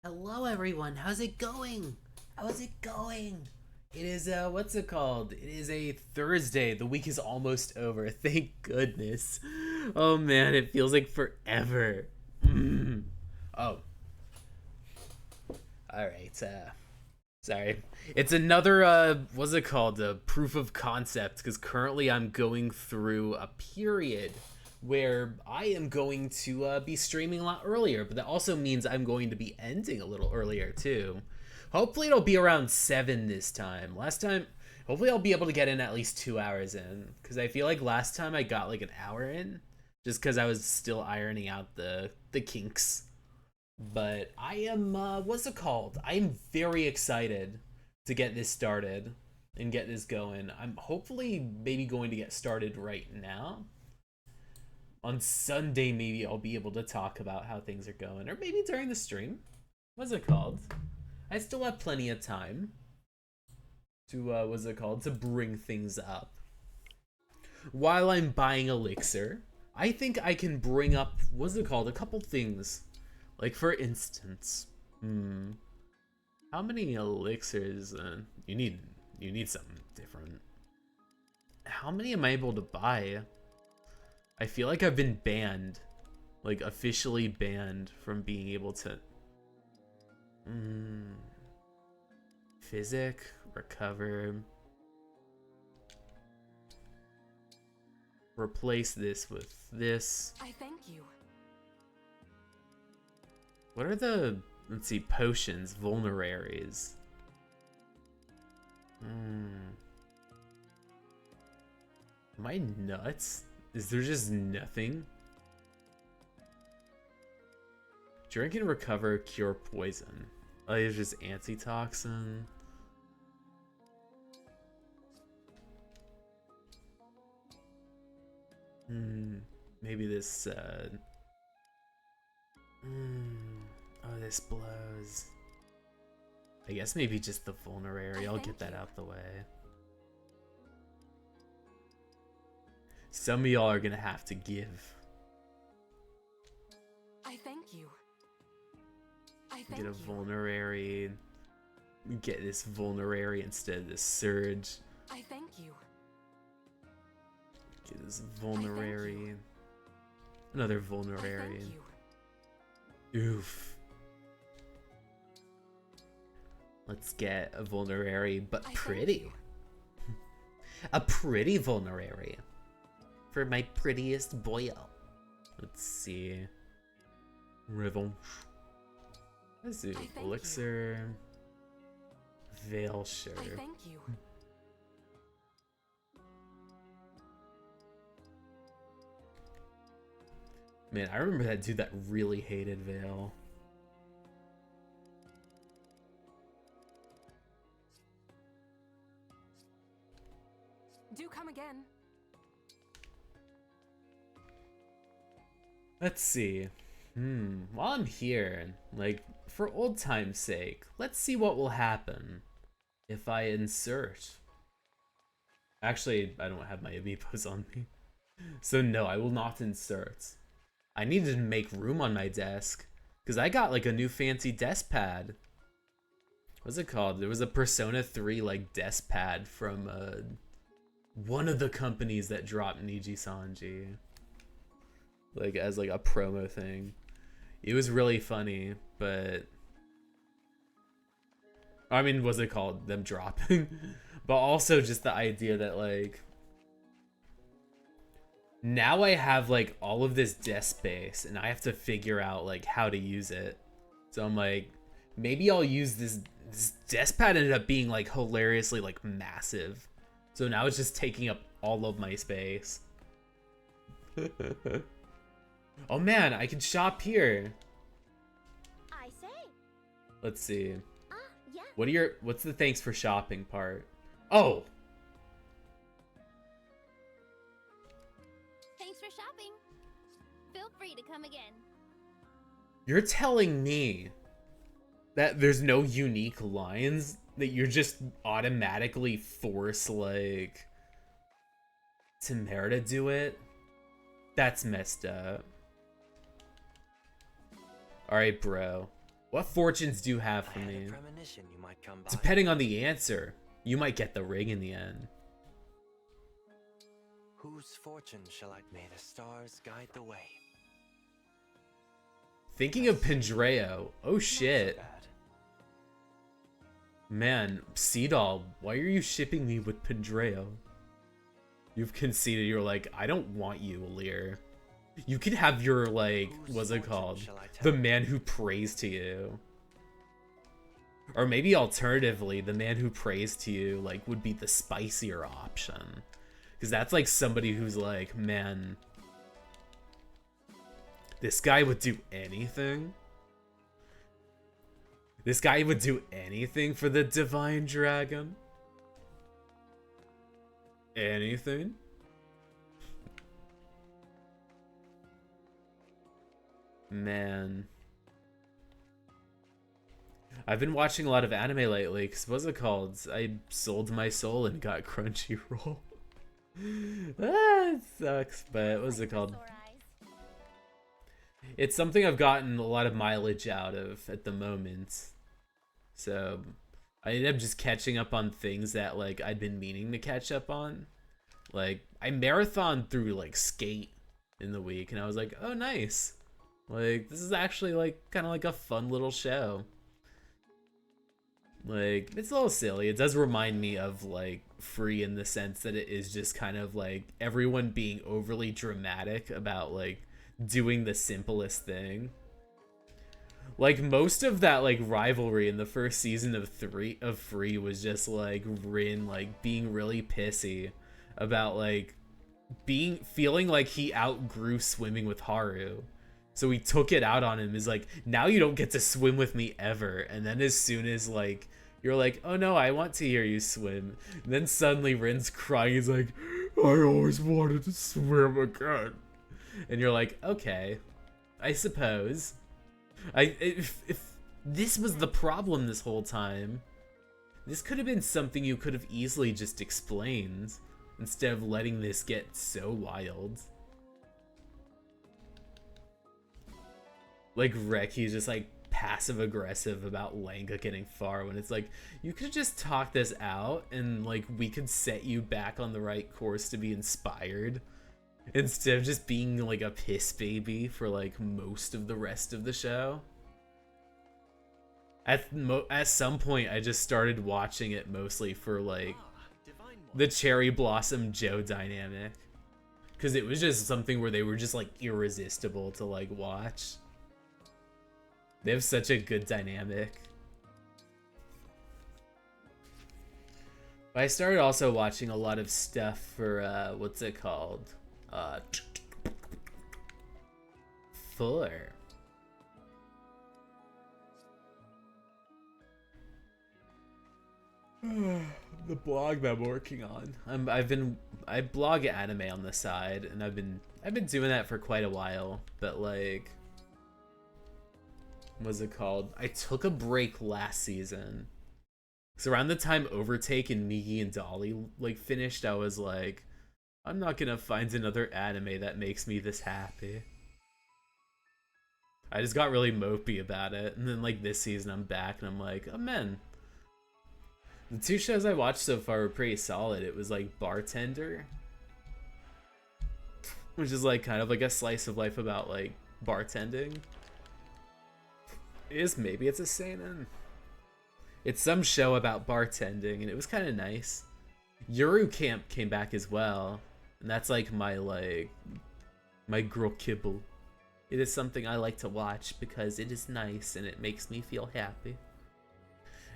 Hello everyone, how's it going? How's it going? It is what's it called? It is a Thursday. The week is almost over. Thank goodness. Oh man, it feels like forever. Oh, all right. Sorry. It's another what's it called? A proof of concept because currently I'm going through a period where I am going to be streaming a lot earlier, but that also means I'm going to be ending a little earlier too. Hopefully it'll be around 7 this time. Last time, hopefully I'll be able to get in at least 2 hours in because I feel like last time I got like an hour in just because I was still ironing out the kinks. But I am what's it called? I'm very excited to get this started and get this going. I'm hopefully maybe going to get started right now. On Sunday maybe I'll be able to talk about how things are going, or maybe during the stream. What's it called? I still have plenty of time to what's it called, to bring things up. While I'm buying elixir, I think I can bring up what's it called, a couple things. Like for instance, how many elixirs you need something different. How many am I able to buy? I feel like I've been banned, like officially banned from being able to. Physic, recover. Replace this with this. I thank you. What are the, let's see, potions, vulneraries? Am I nuts? Is there just nothing? Drink and recover, cure poison. Oh, it's just antitoxin. Maybe this, oh, this blows. I guess maybe just the vulnerary. I'll get that out the way. Some of y'all are gonna have to give. I thank you. I thank Get a you. vulnerary. Get this vulnerary instead of this surge. I thank you. Get this vulnerary. Another vulnerary. Oof. Let's get a vulnerary, but pretty. A pretty vulnerary. For my prettiest boyo. Let's see. Revanche. Let's do elixir. Veil, sure. I thank you. Man, I remember that dude that really hated Veil. Do come again. Let's see. While I'm here, like, for old time's sake, let's see what will happen if I insert. Actually, I don't have my amiibos on me. So no, I will not insert. I needed to make room on my desk, because I got, like, a new fancy desk pad. What's it called? There was a Persona 3, like, desk pad from, one of the companies that dropped Niji Sanji. Like, as, like, a promo thing. It was really funny, but I mean, what's it called? Them dropping. But also just the idea that, like, now I have, like, all of this desk space and I have to figure out, like, how to use it. So I'm like, maybe I'll use this desk pad. Ended up being, like, hilariously, like, massive. So now it's just taking up all of my space. Oh man, I can shop here. I say. Let's see. Yeah. What's the thanks for shopping part? Oh. Thanks for shopping. Feel free to come again. You're telling me that there's no unique lines, that you're just automatically force, like, Tamara to do it? That's messed up. Alright, bro. What fortunes do you have for I had me? a premonition you might come by. Depending on the answer, you might get the ring in the end. Whose fortune shall I? May the stars guide the way. Thinking of Pendreo. Oh Not so shit. bad. Man, Seadoll, why are you shipping me with Pendreo? You've conceded, you're like, I don't want you, Lear. You could have your, like, what's it called? The man who prays to you. Or maybe alternatively, the man who prays to you, like, would be the spicier option. Because that's like somebody who's like, man, this guy would do anything. This guy would do anything for the divine dragon. Anything? Man. I've been watching a lot of anime lately, because what's it called? I sold my soul and got Crunchyroll. It sucks, but what's it called? It's something I've gotten a lot of mileage out of at the moment. So I ended up just catching up on things that like I'd been meaning to catch up on. Like I marathoned through like Skate in the week and I was like, oh nice. Like this is actually like kind of like a fun little show. Like it's a little silly. It does remind me of like Free in the sense that it is just kind of like everyone being overly dramatic about like doing the simplest thing. Like most of that like rivalry in the first season of Free was just like Rin like being really pissy about like feeling like he outgrew swimming with Haru. So he took it out on him. Is like, now you don't get to swim with me ever. And then as soon as like you're like, oh no, I want to hear you swim. And then suddenly Rin's crying. He's like, I always wanted to swim again. And you're like, okay, I suppose. If this was the problem this whole time, this could have been something you could have easily just explained instead of letting this get so wild. Like Reki's just like passive aggressive about Langa getting far when it's like, you could just talk this out and like we could set you back on the right course to be inspired. Instead of just being like a piss baby for like most of the rest of the show. At some point I just started watching it mostly for like the Cherry Blossom Joe dynamic. Cause it was just something where they were just like irresistible to like watch. They have such a good dynamic. But I started also watching a lot of stuff for what's it called? 4. The blog that I'm working on. I blog anime on the side, and I've been doing that for quite a while. But like, what's it called? I took a break last season. So around the time Overtake and Migi and Dolly like finished, I was like, I'm not gonna find another anime that makes me this happy. I just got really mopey about it, and then like this season I'm back and I'm like, oh man. The 2 shows I watched so far were pretty solid. It was like Bartender, which is like kind of like a slice of life about like bartending. Maybe it's a seinen. It's some show about bartending and it was kind of nice. Yuru Camp came back as well. And that's like my girl kibble. It is something I like to watch because it is nice and it makes me feel happy.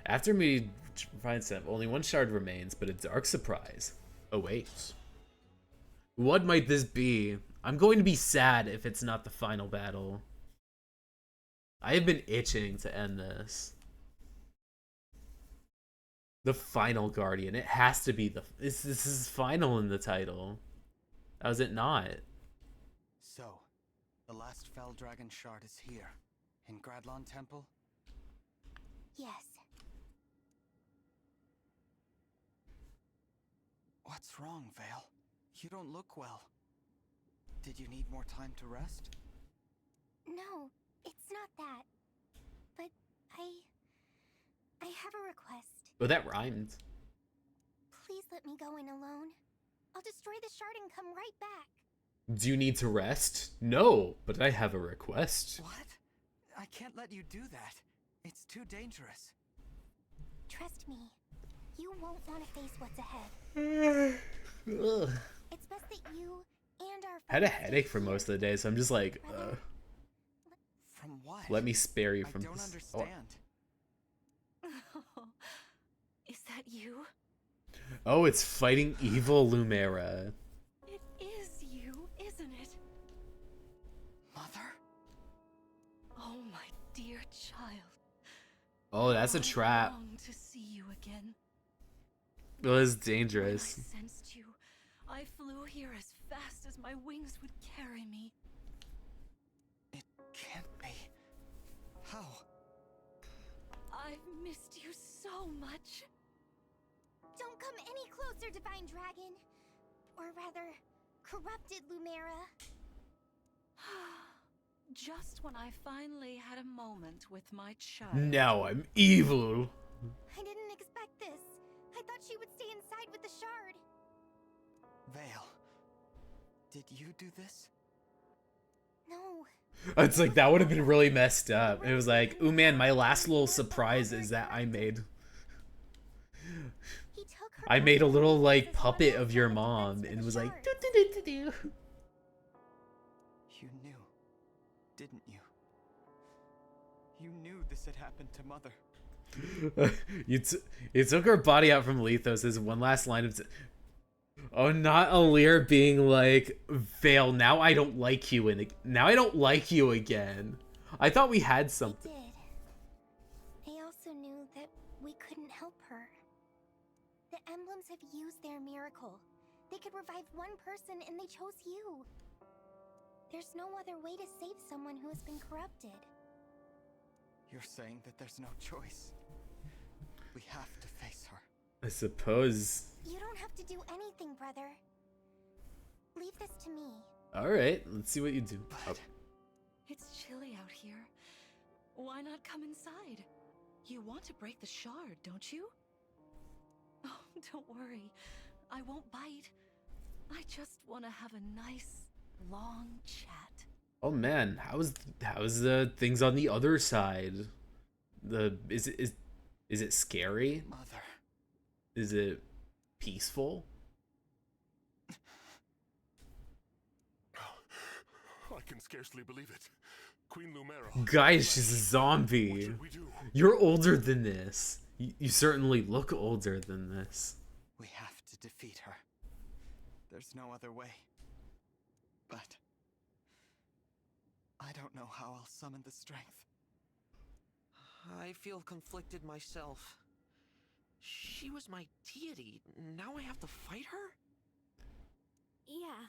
After me find some, only 1 shard remains, but a dark surprise awaits. What might this be? I'm going to be sad if it's not the final battle. I have been itching to end this. The final Guardian. It has to be this is final in the title. How is it not? So, the last Fell Dragon shard is here, in Gradlon Temple? Yes. What's wrong, Vale? You don't look well. Did you need more time to rest? No, it's not that. But have a request. Oh, that rhymed. Please let me go in alone. I'll destroy the shard and come right back. Do you need to rest? No, but I have a request. What? I can't let you do that. It's too dangerous. Trust me, you won't want to face what's ahead. Ugh. It's best that you and our I had a friends stay headache for here. most of the day, so I'm just like, From what? let me spare you I from don't this. understand. Is that you? Oh, it's fighting evil Lumera. It is you, isn't it? Mother? Oh, my dear child. Oh, that's a I trap. long to see you again. It was When dangerous. I sensed you, I flew here as fast as my wings would carry me. It can't be. How? I've missed you so much. Don't come any closer, Divine Dragon. Or rather, corrupted Lumera. Just when I finally had a moment with my child. Now I'm evil. I didn't expect this. I thought she would stay inside with the shard. Vale. Did you do this? No. It's like, that would have been really messed up. It was like, oh man, my last little surprise is that I made He took her a little as like one puppet last of your round of mom defense and for was the like, shard. "Do-do-do-do-do." You knew, didn't you? You knew this had happened to Mother. You took her body out from Lethos as one last line of oh, not Alir being like, Vale, now I don't like you, and now I don't like you again. I thought we had They something. did. They also knew that we couldn't help her. The emblems have used their miracle. They could revive one person and they chose you. There's no other way to save someone who has been corrupted. You're saying that there's no choice. We have to face her. I suppose. You don't have to do anything, brother. Leave this to me. Alright, let's see what you do. Oh. It's chilly out here. Why not come inside? You want to break the shard, don't you? Oh, don't worry. I won't bite. I just want to have a nice, long chat. Oh man, how's the things on the other side? Is it scary? Mother. Is it peaceful? I can scarcely believe it. Queen Lumera. Guys, she's a What zombie. should we do? You're older than this. You certainly look older than this. We have to defeat her. There's no other way. But I don't know how I'll summon the strength. I feel conflicted myself. She was my deity. Now I have to fight her? Yeah.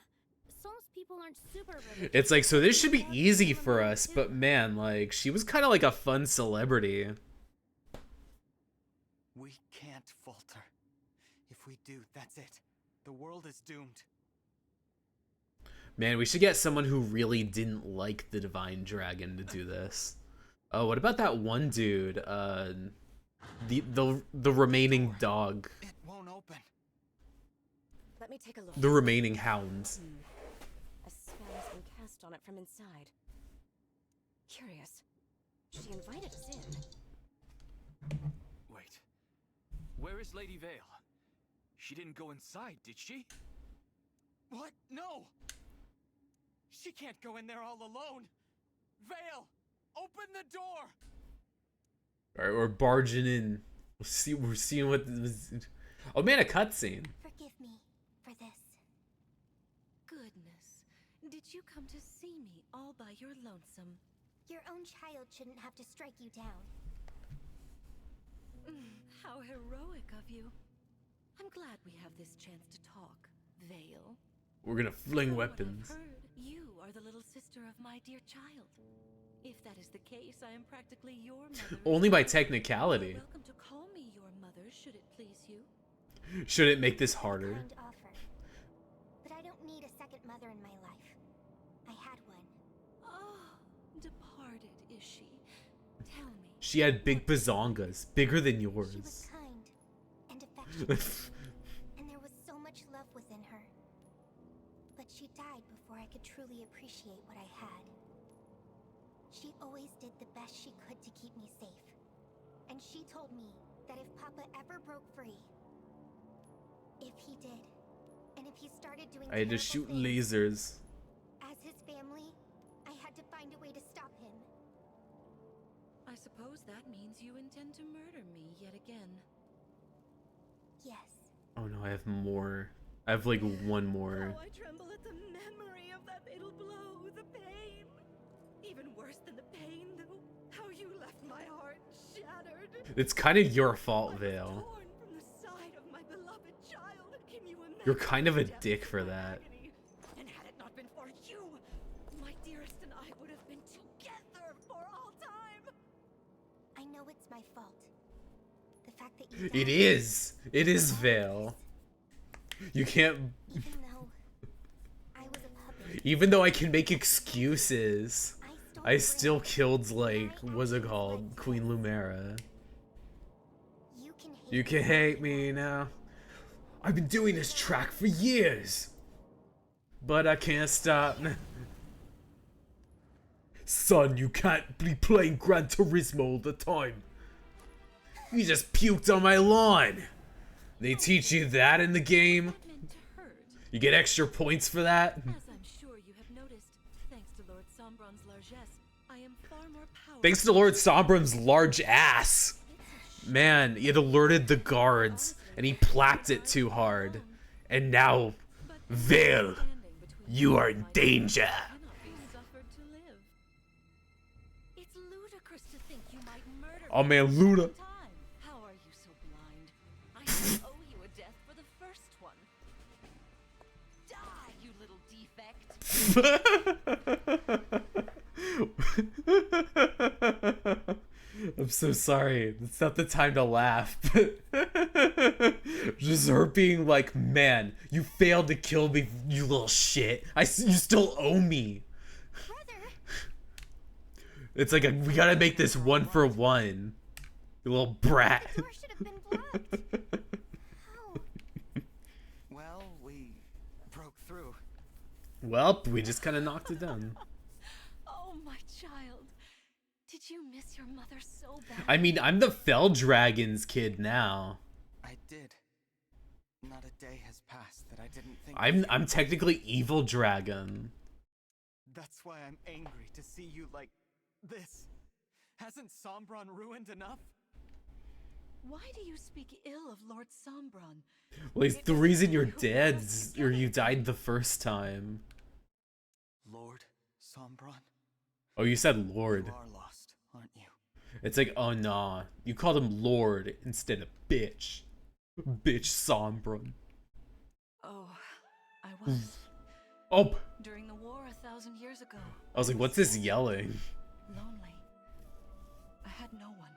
Souls people aren't super religious. It's like, so this should be easy for us, but man, like, she was kind of like a fun celebrity. We can't falter. If we do, that's it. The world is doomed. Man, we should get someone who really didn't like the Divine Dragon to do this. Oh, what about that one dude? The remaining dog. It won't open. Let me take a look. The remaining hounds. A spell has been cast on it from inside. Curious. She invited us in. Wait. Where is Lady Vale? She didn't go inside, did she? What? No! She can't go in there all alone! Vale! Open the door! Alright, we're barging in. We're seeing what this. Oh man, a cutscene. Forgive me for this. Goodness. Did you come to see me all by your lonesome? Your own child shouldn't have to strike you down. How heroic of you. I'm glad we have this chance to talk, Vale. We're gonna fling From what I've weapons. heard, you are the little sister of my dear child. If that is the case, I am practically your mother. Only by as well. technicality. You're welcome to call me your mother, should it please you. Should it make this harder? Kind offer. But I don't need a second mother in my life. I had one. Oh, departed is she? Tell me. She had big bazongas, bigger than She was yours. kind and affectionate, and there was so much love within her. But she died before I could truly appreciate what I had. She always did the best she could to keep me safe. And she told me that if Papa ever broke free, if he did, and if he started doing I had to terrible shoot things, lasers. as his family, I had to find a way to stop him. I suppose that means you intend to murder me yet again. Yes. Oh no, I have more. I have like one more. Oh, I tremble at the memory of that fatal blow, the pain. Even worse than the pain, though, how you left my heart shattered. It's kind of your fault, I was Vale. torn from the side of my beloved child. Can you imagine You're kind of a the depths dick of for my that. agony? And had it not been for you, my dearest and I would have been together for all time. I know it's my fault. The fact that you It died is. It is Vale. You can't. even though I was a puppet. Even though I can make excuses, stole I the still ring. killed, like, My what's it actions called? led to Queen this. Lumera. You can hate You can hate me now. I've been doing this track for years. But I can't stop. Son, you can't be playing Gran Turismo all the time. You just puked on my lawn. They teach you that in the game? That meant to hurt. You get extra points for that? As I'm sure you have noticed, thanks to Lord Sombrom's largesse, I am far more powerful. Thanks to Lord Sombrom's large ass. Man, it alerted the guards, and he plapped it too hard. And now, Vale, you are in danger. Cannot be suffered to live. It's ludicrous to think you might murder Oh me man, a Luda. second time. How are you so blind? I still owe you a death for the first one. Die, you little defect. I'm so sorry. It's not the time to laugh. Just her being like, man, you failed to kill me, you little shit. You still owe me. Brother, It's like, we gotta make this 1-for-1. You little brat. the door should have been blocked. How? Well, we broke through. Well, we just kind of knocked it down. Oh, my child. Did you miss your mother so bad? I mean, I'm the Fell Dragons kid now. I did. Not a day has passed that I didn't think. I'm technically Evil Dragon. That's why I'm angry to see you like this. Hasn't Sombron ruined enough? Why do you speak ill of Lord Sombron? Well, it's It the was reason you you're who dead, brought us or you together. died the first time. Lord Sombron, Oh, you said Lord. you are lost, aren't you? It's like, oh nah, you called him Lord instead of bitch. Bitch Sombron. Oh, I was. Oh, During the war 1,000 years ago. I was like, what's this yelling? Lonely. I had no one.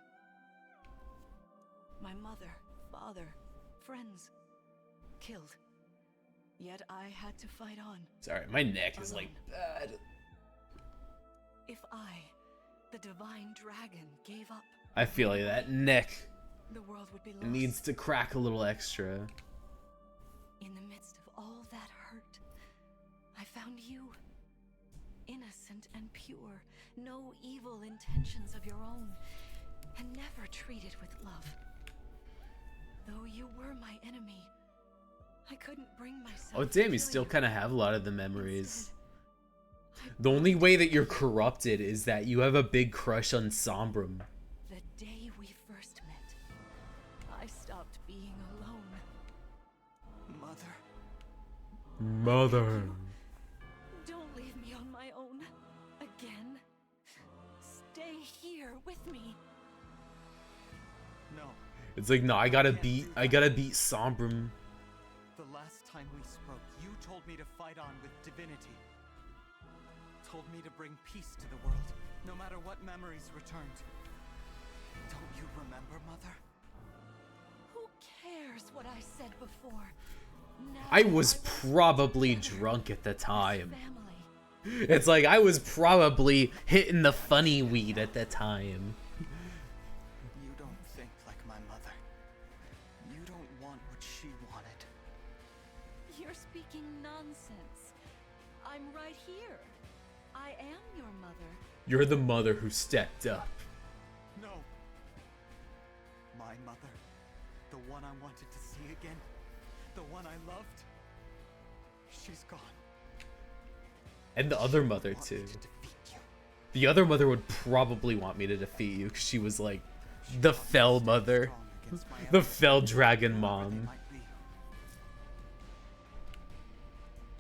My mother, father, friends, killed. Yet I had to fight on. Sorry, my neck is like bad. If I, the divine dragon, gave up, I feel like that neck the world would be lost. needs to crack a little extra. In the midst of all that hurt, I found you. Innocent and pure, no evil intentions of your own, and never treated with love. Though you were my enemy, I couldn't bring myself. Oh to damn, you kill still you. kind of have a lot of the memories. Instead, I The only way that you're corrupted is that you have a big crush on Sombrom. The day we first met, I stopped being alone. Mother, Mother. Don't leave me on my own again. Stay here with me. no. It's like, no, I gotta beat Sombrom. The last time we spoke, you told me to fight on with divinity. Told me to bring peace to the world, no matter what memories returned. Don't you remember, Mother? Who cares what I said before? Now I was want probably together drunk at the as time. family. It's like I was probably hitting the funny weed at the time. speaking nonsense. I'm right here. I am your mother. You're the mother who stepped up. No. My mother. The one I wanted to see again. The one I loved. She's gone. And the other mother, Want me too. to defeat you. The other mother would probably want me to defeat you, because she was like the fell mother. Strong against my The enemies, fell dragon whoever they mom. might be.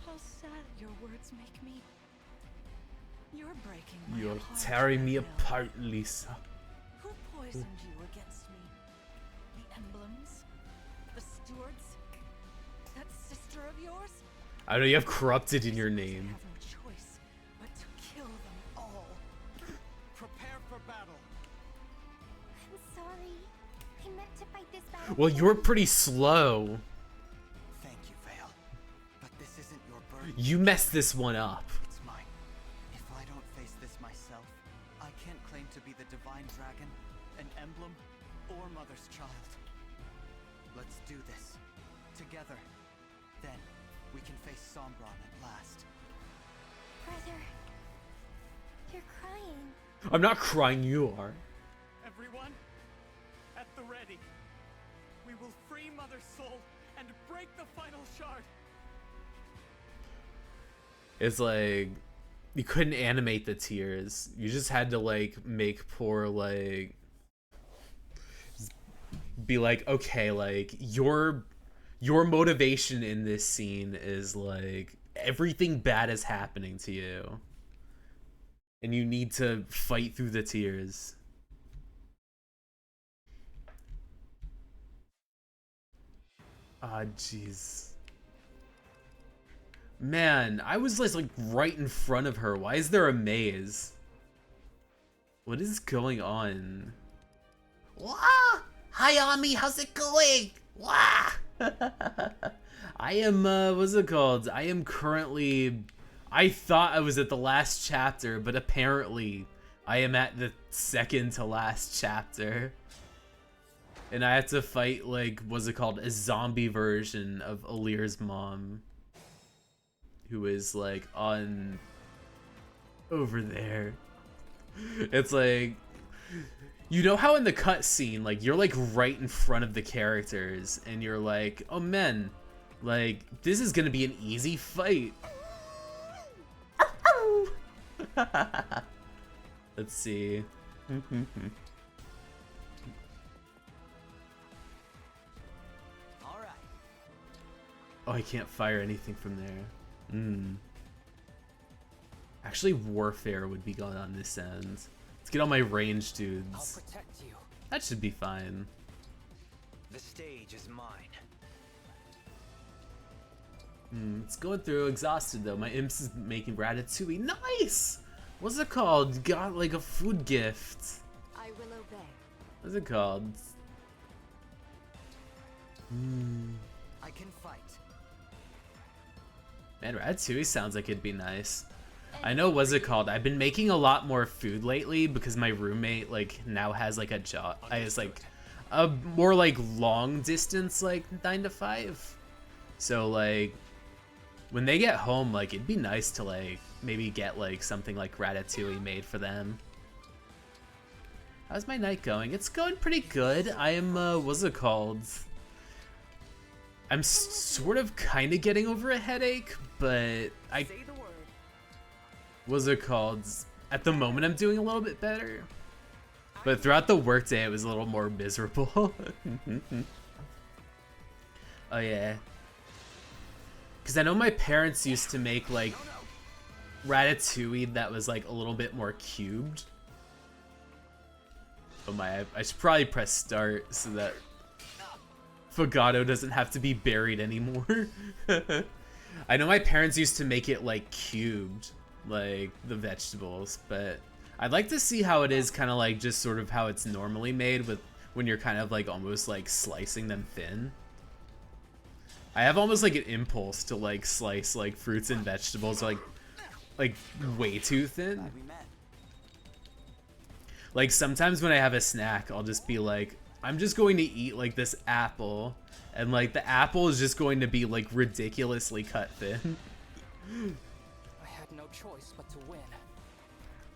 How sad your words make me. You're breaking my You're heart, tearing me Annabelle. apart, Lisa. Who poisoned you against me? The emblems? The stewards? That sister of yours? I know you have corrupted in your name. I have no choice but to kill them all. Prepare for battle. I'm sorry. I meant to fight this battle. Well, for you're you. pretty slow. Thank you, Vale. But this isn't your burden. You messed this one up. It's mine. If I don't face this myself, I can't claim to be the divine dragon, an emblem, or mother's child. Let's do this. Together. Then, we can face Sombrom at last. Brother, you're crying. I'm not crying, you are. Everyone, at the ready. We will free Mother's soul and break the final shard. It's like you couldn't animate the tears. You just had to like make poor like be like, okay, like your motivation in this scene is like everything bad is happening to you. And you need to fight through the tears. Ah, jeez. Man, I was just like right in front of her. Why is there a maze? What is going on? Wah! Hi, Ami. How's it going? Wah! I am, what's it called? I am currently... I thought I was at the last chapter, but apparently I am at the second to last chapter. And I have to fight, like, what's it called? A zombie version of Alir's mom. Who is, like, on... over there. It's like... You know how in the cutscene, like, you're, like, right in front of the characters, and you're like, oh, man, like, this is gonna be an easy fight. Let's see. Alright. Oh, I can't fire anything from there. Actually, warfare would be going on this end. Let's get all my ranged I'll dudes. protect you. That should be fine. The stage is mine. It's going through exhausted though. My imps is making ratatouille. Nice! What's it called? Got like a food gift. I will obey. What's it called? I can fight. Man, ratatouille sounds like it'd be nice. I know what's it called. I've been making a lot more food lately because my roommate like now has like a job. Has like a more like long distance like 9 to 5. So like when they get home, like it'd be nice to like maybe get like something like ratatouille made for them. How's my night going? It's going pretty good. I am what's it called? I'm sort of kind of getting over a headache, but I Say the word. what's it called? At the moment, I'm doing a little bit better. But throughout the workday, it was a little more miserable. Oh, yeah. Because I know my parents used to make, like, ratatouille that was, like, a little bit more cubed. Oh my, I should probably press start so that Fogado doesn't have to be buried anymore. I know my parents used to make it, like, cubed, like, the vegetables, but I'd like to see how it is kind of, like, just sort of how it's normally made with when you're kind of, like, almost, like, slicing them thin. I have almost, like, an impulse to, like, slice, like, fruits and vegetables, like way too thin. Glad we met. Like, sometimes when I have a snack, I'll just be like, I'm just going to eat like this apple, and like the apple is just going to be like ridiculously cut thin. I had no choice but to win.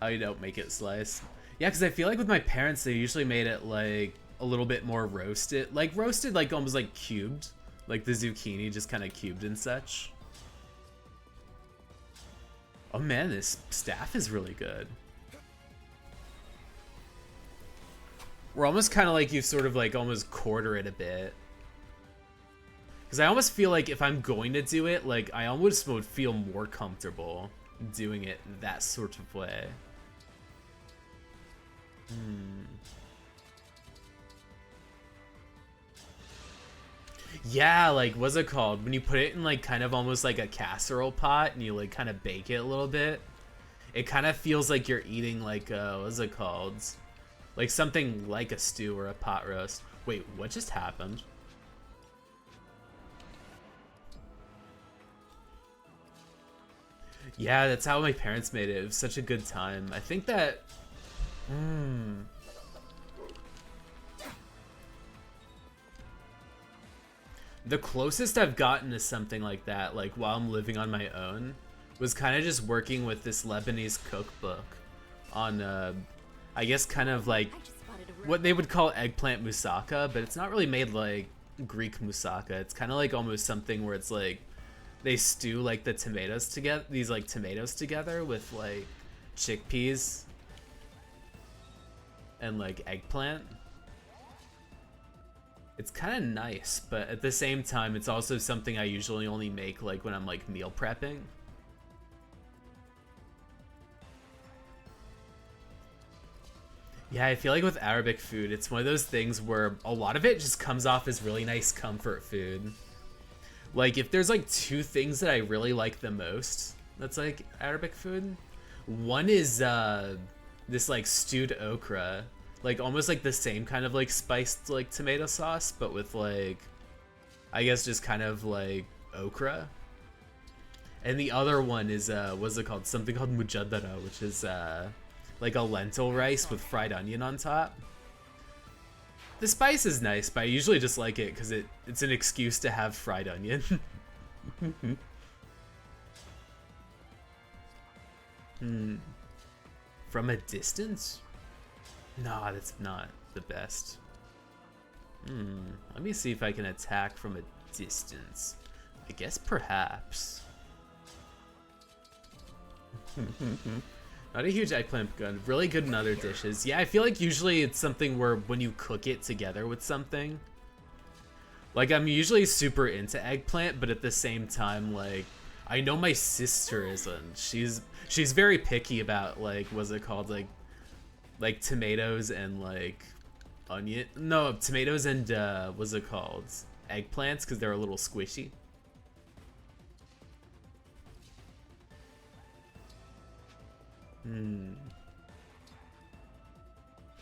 I don't make it slice. Yeah, because I feel like with my parents, they usually made it like a little bit more roasted. Like roasted, like almost like cubed. Like the zucchini just kind of cubed and such. Oh man, this staff is really good. We're almost kind of like you sort of like almost quarter it a bit. Because I almost feel like if I'm going to do it, like I almost would feel more comfortable doing it that sort of way. Yeah, like what's it called? When you put it in like kind of almost like a casserole pot and you like kind of bake it a little bit, it kind of feels like you're eating like what's it called? Like something like a stew or a pot roast. Wait, what just happened? Yeah, that's how my parents made it. It was such a good time. I think that... The closest I've gotten to something like that, like while I'm living on my own, was kind of just working with this Lebanese cookbook on, I guess kind of like what they would call eggplant moussaka, but it's not really made like Greek moussaka. It's kind of like almost something where it's like they stew like the tomatoes together, these like tomatoes together with like chickpeas and like eggplant. It's kind of nice, but at the same time, it's also something I usually only make like when I'm like meal prepping. Yeah, I feel like with Arabic food, it's one of those things where a lot of it just comes off as really nice comfort food. Like if there's like two things that I really like the most, that's like Arabic food. One is this like stewed okra. Like almost like the same kind of like spiced like tomato sauce, but with like, I guess just kind of like okra. And the other one is what's it called? Something called mujaddara, which is like a lentil rice with fried onion on top. The spice is nice, but I usually just like it because it's an excuse to have fried onion. From a distance? Nah, that's not the best. Let me see if I can attack from a distance. I guess perhaps. Not a huge eggplant gun. Really good in other dishes. Yeah, I feel like usually it's something where when you cook it together with something. Like I'm usually super into eggplant, but at the same time, like I know my sister isn't. She's very picky about like what's it called, like tomatoes and like onion. No, tomatoes and what's it called? Eggplants, because they're a little squishy.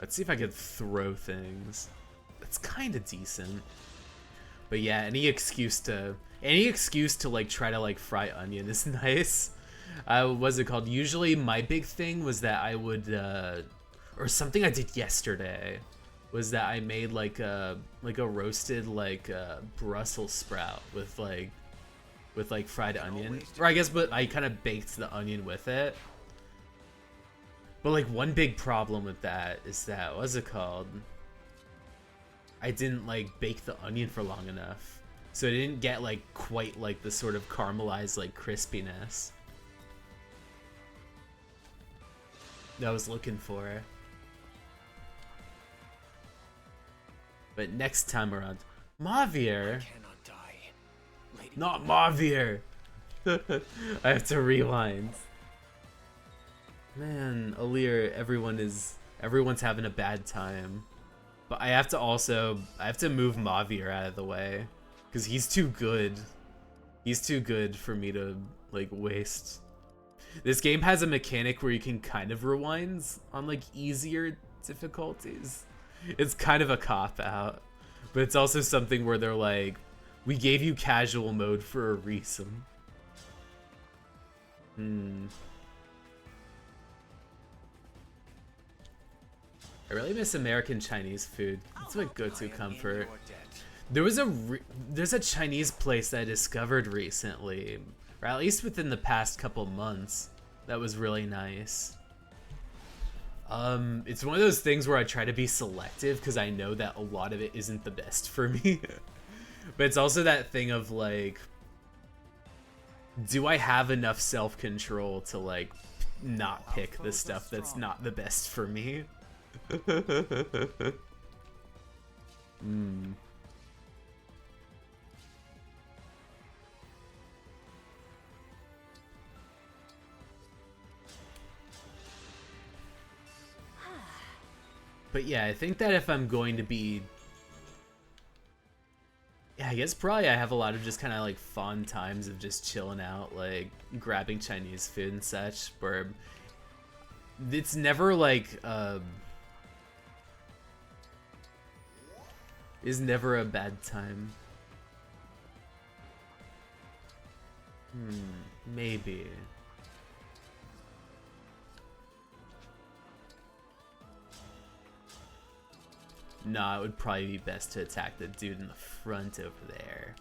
Let's see if I could throw things. That's kind of decent. But yeah, any excuse to like try to like fry onion is nice. What's it called? Usually my big thing was that I would or something I did yesterday was that I made like a roasted like Brussels sprout with like fried onion. Or I guess, but I kind of baked the onion with it. But like one big problem with that is that, what's it called? I didn't like bake the onion for long enough. So it didn't get like quite like the sort of caramelized like crispiness that I was looking for. But next time around, Mavier. Cannot die. Lady Not Mavier. I have to rewind. Man, Alir, everyone's having a bad time. But I have to move Mavier out of the way. Because he's too good. He's too good for me to, like, waste. This game has a mechanic where you can kind of rewind on, like, easier difficulties. It's kind of a cop-out. But it's also something where they're like, we gave you casual mode for a reason. I really miss American Chinese food. It's my go-to I am comfort. in your debt. There's a Chinese place that I discovered recently, or at least within the past couple months, that was really nice. It's one of those things where I try to be selective because I know that a lot of it isn't the best for me. But it's also that thing of like, do I have enough self-control to like not pick the stuff that's not the best for me? Hmm. But yeah, I think that if I'm going to be... Yeah, I guess probably I have a lot of just kind of like fun times of just chilling out, like grabbing Chinese food and such, where it's never like, is never a bad time. Maybe. Nah, it would probably be best to attack the dude in the front over there.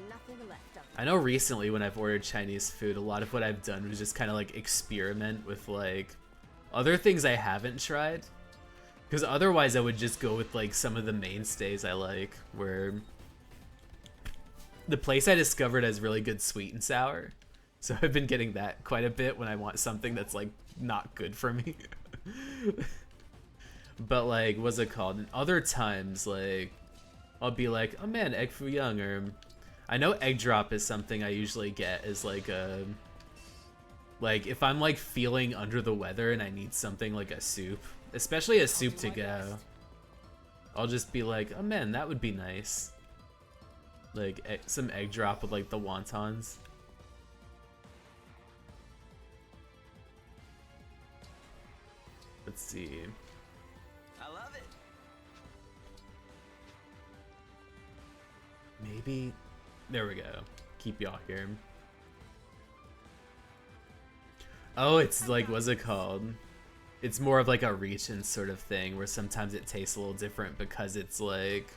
Nothing left of I know recently when I've ordered Chinese food, a lot of what I've done was just kind of like experiment with like other things I haven't tried. Because otherwise I would just go with like some of the mainstays I like, where the place I discovered has really good sweet and sour. So I've been getting that quite a bit when I want something that's like not good for me. But like, what's it called? And other times, like, I'll be like, oh man, egg foo young, or I know egg drop is something I usually get as like a, like if I'm like feeling under the weather and I need something like a soup, especially a soup to go, I'll just be like, oh man, that would be nice. Like some egg drop with like the wontons. Let's see. I love it. Maybe. There we go. Keep y'all here. Oh, it's like, what's it called? It's more of like a reach in sort of thing where sometimes it tastes a little different because it's like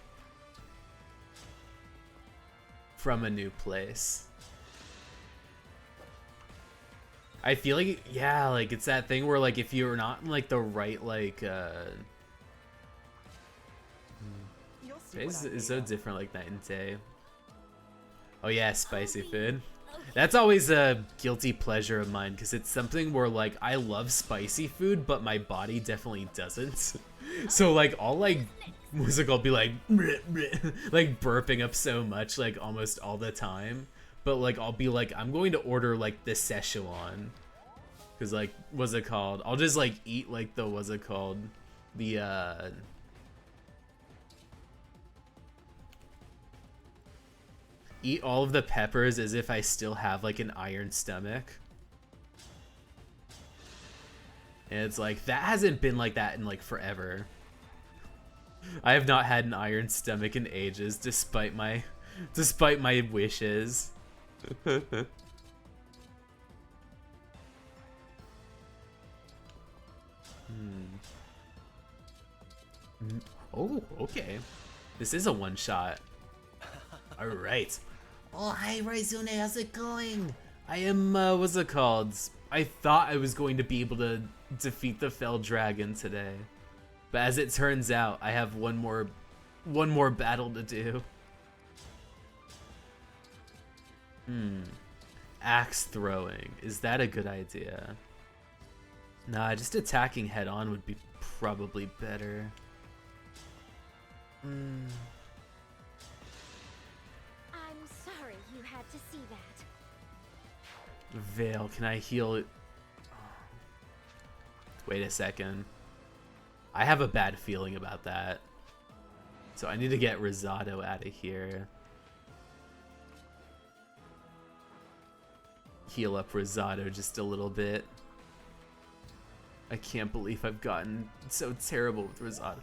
from a new place. I feel like, yeah, like it's that thing where like if you're not in like the right like it's so different like night and day. Oh yeah, spicy food. That's always a guilty pleasure of mine because it's something where like I love spicy food but my body definitely doesn't. So like I'll like I'll be like bleh, bleh, like burping up so much like almost all the time. But like I'll be like, I'm going to order like the Szechuan, cause like what's it called? I'll just like eat like the what's it called? The eat all of the peppers as if I still have like an iron stomach. And it's like that hasn't been like that in like forever. I have not had an iron stomach in ages, despite my wishes. Oh, okay. This is a one shot. All right. Oh, hi, Raizune. How's it going? I am, what's it called? I thought I was going to be able to defeat the fell dragon today. But as it turns out, I have one more battle to do. Axe throwing. Is that a good idea? Nah, just attacking head on would be probably better. I'm sorry you had to see that. Veil, can I heal it? Wait a second. I have a bad feeling about that. So I need to get Rosado out of here. Heal up Rosado just a little bit. I can't believe I've gotten so terrible with Rosado.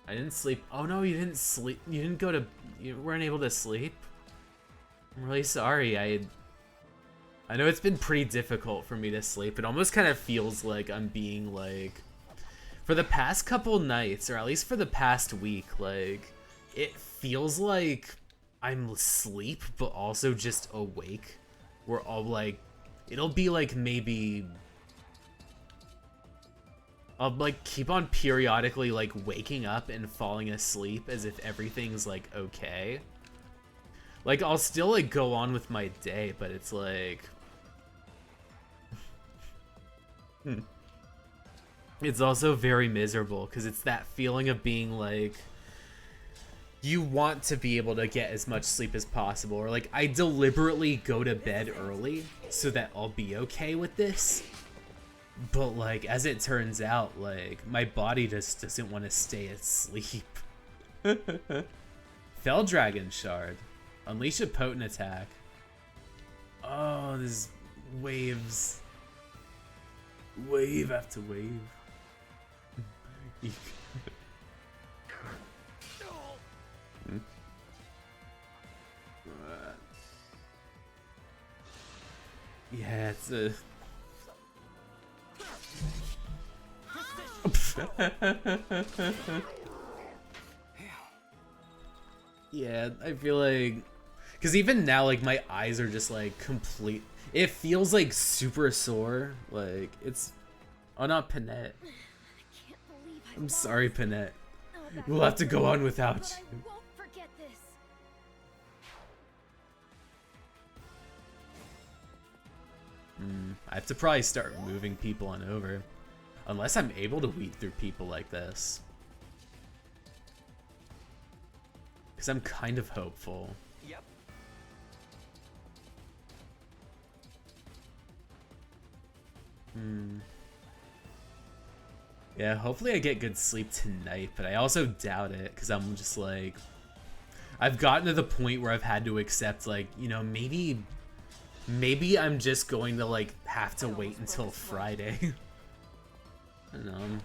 I didn't sleep. Oh no, you didn't sleep. You didn't go to. You weren't able to sleep? I'm really sorry. I know it's been pretty difficult for me to sleep. It almost kind of feels like I'm being like, for the past couple nights, or at least for the past week, like, it feels like I'm asleep, but also just awake. We're all like, it'll be like maybe, I'll like keep on periodically like waking up and falling asleep as if everything's like okay. Like, I'll still like go on with my day, but it's like, it's also very miserable because it's that feeling of being like, you want to be able to get as much sleep as possible, or like I deliberately go to bed early so that I'll be okay with this, but like as it turns out, like my body just doesn't want to stay asleep. Fell Dragon Shard. Unleash a potent attack. Oh, there's waves. Wave after wave. Yeah, it's a... Yeah, I feel like... Because even now, like, my eyes are just, like, complete... It feels, like, super sore. Like, it's... Oh, not Panette. I'm sorry, Panette. We'll have to go on without you. I won't forget this. I have to probably start moving people on over. Unless I'm able to weed through people like this. Because I'm kind of hopeful. Yep. Yeah, hopefully I get good sleep tonight, but I also doubt it, because I'm just like... I've gotten to the point where I've had to accept, like, you know, maybe I'm just going to, like, have to wait until Friday. I don't know.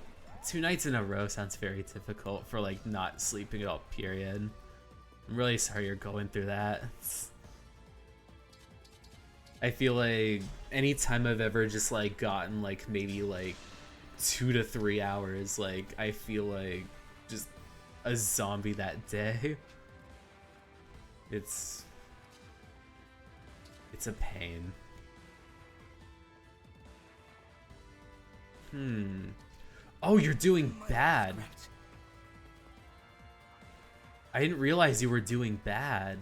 2 nights in a row sounds very difficult for, like, not sleeping at all, period. I'm really sorry you're going through that. I feel like anytime I've ever just, like, gotten, like, maybe, like, 2 to 3 hours, like, I feel like just a zombie that day. It's a pain. Oh, you're doing bad. I didn't realize you were doing bad.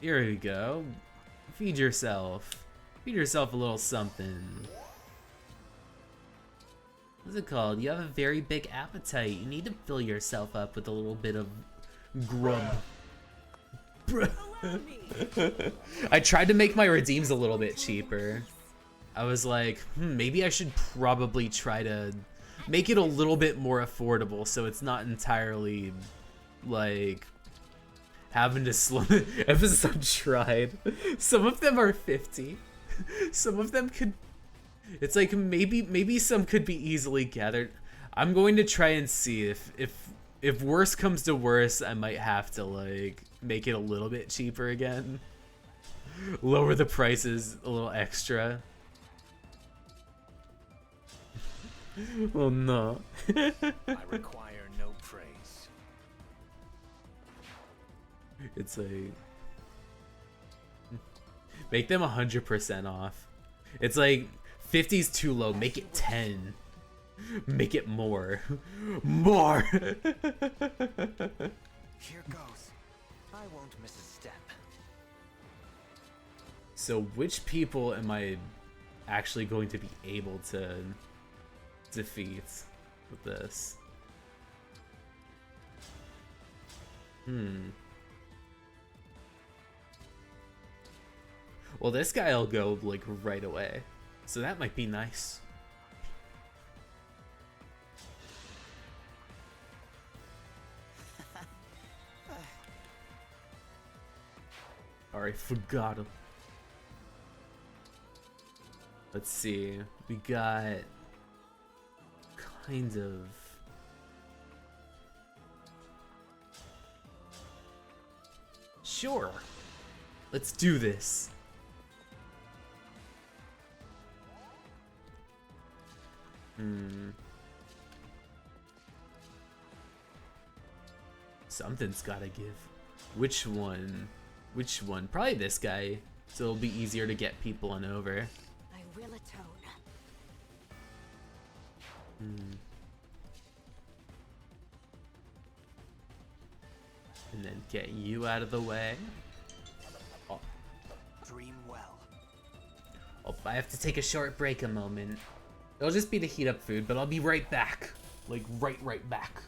Here we go. Feed yourself. Feed yourself a little something. What's it called? You have a very big appetite. You need to fill yourself up with a little bit of grub. I tried to make my redeems a little bit cheaper. I was like, maybe I should probably try to make it a little bit more affordable so it's not entirely, like, having to slow episode tried. Some of them are 50. Some of them could... It's like, maybe some could be easily gathered. I'm going to try and see if worse comes to worse, I might have to, like, make it a little bit cheaper again. Lower the prices a little extra. Oh no. I require no praise. It's a... Make them 100% off. It's like, 50's too low, make it 10. Make it more. More! Here goes. I won't miss a step. So which people am I actually going to be able to defeat with this? Well, this guy will go, like, right away. So that might be nice. Alright, forgot him. Let's see. We got... kind of... Sure. Let's do this. Something's gotta give. Which one? Which one? Probably this guy. So it'll be easier to get people on over. I will atone. And then get you out of the way. Oh, Dream well. oh, I have to take a short break a moment. It'll just be to heat up food, but I'll be right back. Like, right back.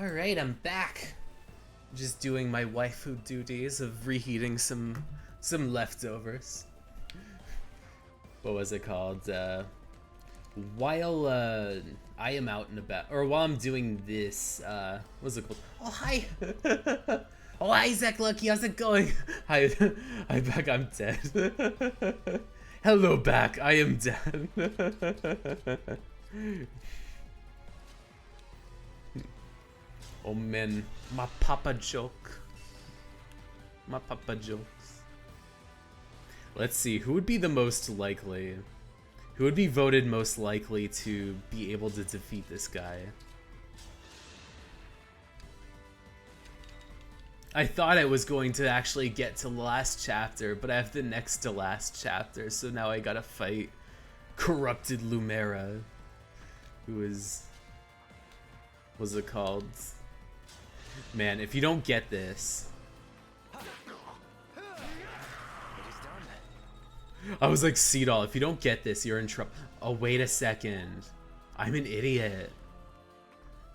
Alright, I'm back. Just doing my waifu duties of reheating some leftovers. What was it called? While I am out and about, or while I'm doing this, what's it called? Oh, hi! Oh, hi, Zach Lucky, how's it going? Hi, I'm back, I'm dead. Hello, back, I am dead. Oh man, my papa joke. My papa jokes. Let's see, who would be the most likely? Who would be voted most likely to be able to defeat this guy? I thought I was going to actually get to the last chapter, but I have the next to last chapter, so now I gotta fight Corrupted Lumera, who is... what's it called? Man, if you don't get this... I was like, Seedall, if you don't get this, you're in trouble. Oh, wait a second. I'm an idiot.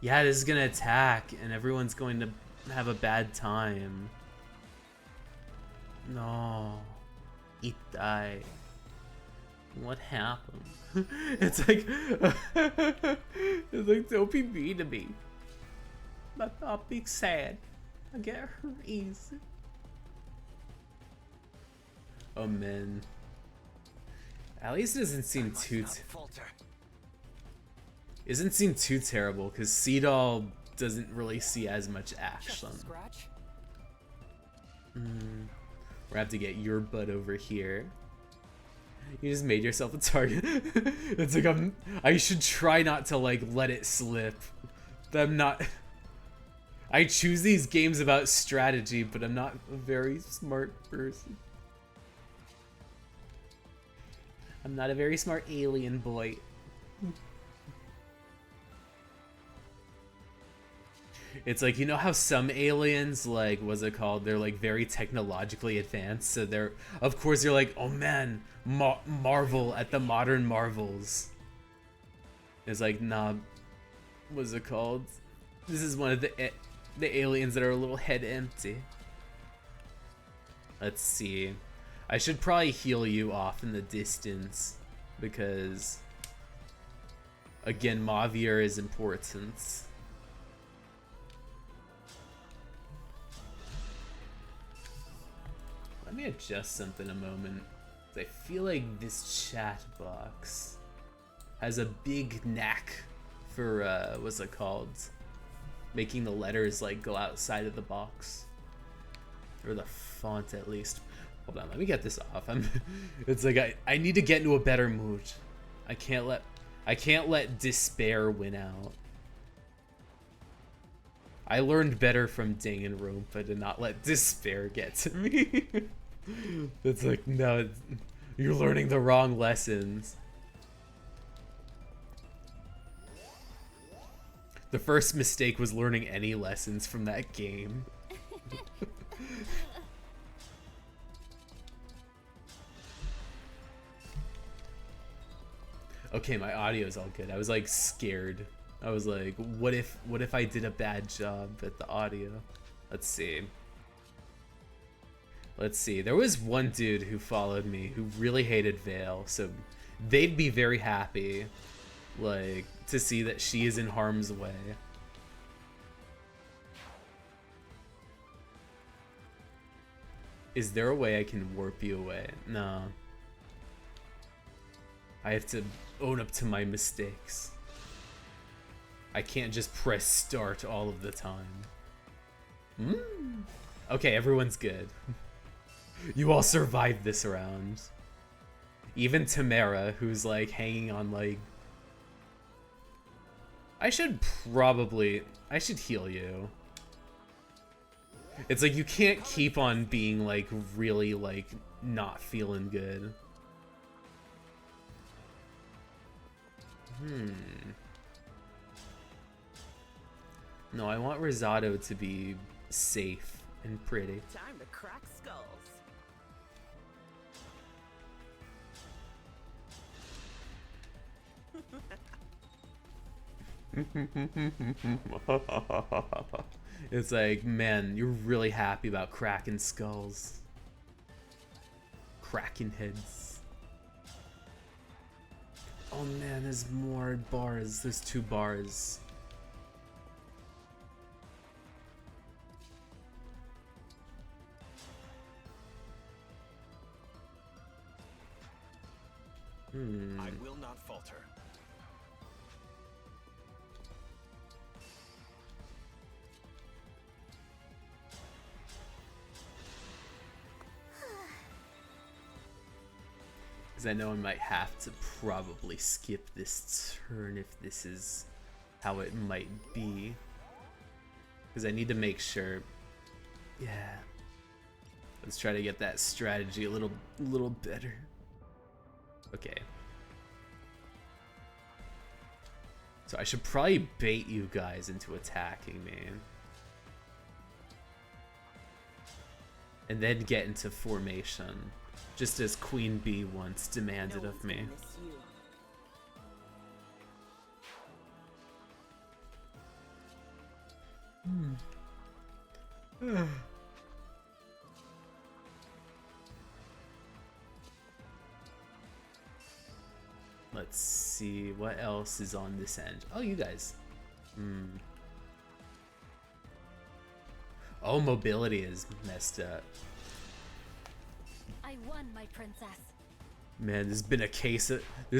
Yeah, this is gonna attack, and everyone's going to have a bad time. No. Itai. What happened? It's like... it's like, don't be mean to me. But I'll be sad. I get hurt easy. Oh, man. At least it doesn't seem too... Isn't seem too terrible, because Seedall doesn't really see as much action. We're gonna have to get your butt over here. You just made yourself a target. It's like I should try not to like let it slip. I'm not... I choose these games about strategy, but I'm not a very smart person. I'm not a very smart alien boy. It's like, you know how some aliens, like, what's it called? They're like very technologically advanced, so they're, of course, you're like, oh man, marvel at the modern marvels. It's like, nah, what's it called? This is one of the aliens that are a little head empty. Let's see. I should probably heal you off in the distance, because, again, Mavier is important. Let me adjust something a moment. I feel like this chat box has a big knack for, what's it called? Making the letters, like, go outside of the box. Or the font, at least. Hold on, let me get this off. It's like, I need to get into a better mood. I can't let despair win out. I learned better from Danganronpa to not let despair get to me. It's like, no, you're learning the wrong lessons. The first mistake was learning any lessons from that game. Okay, my audio is all good. I was like scared. I was like, what if I did a bad job at the audio? Let's see. Let's see. There was one dude who followed me who really hated Vale, so they'd be very happy, like, to see that she is in harm's way. Is there a way I can warp you away? No. I have to own up to my mistakes. I can't just press start all of the time. Okay, everyone's good. You all survived this round. Even Tamara, who's like hanging on like... I should heal you. It's like you can't keep on being like really like not feeling good. No, I want Rosado to be safe and pretty. Time to crack skulls. It's like, man, you're really happy about cracking skulls. Cracking heads. Oh man, there's more bars. There's 2 bars. I will not falter. Because I know I might have to probably skip this turn if this is how it might be. Because I need to make sure. Yeah. Let's try to get that strategy a little better. Okay. So I should probably bait you guys into attacking me. And then get into formation. Just as Queen Bee once demanded of me. Let's see what else is on this end. Oh, you guys. Oh, mobility is messed up. I won, my princess. Man, there's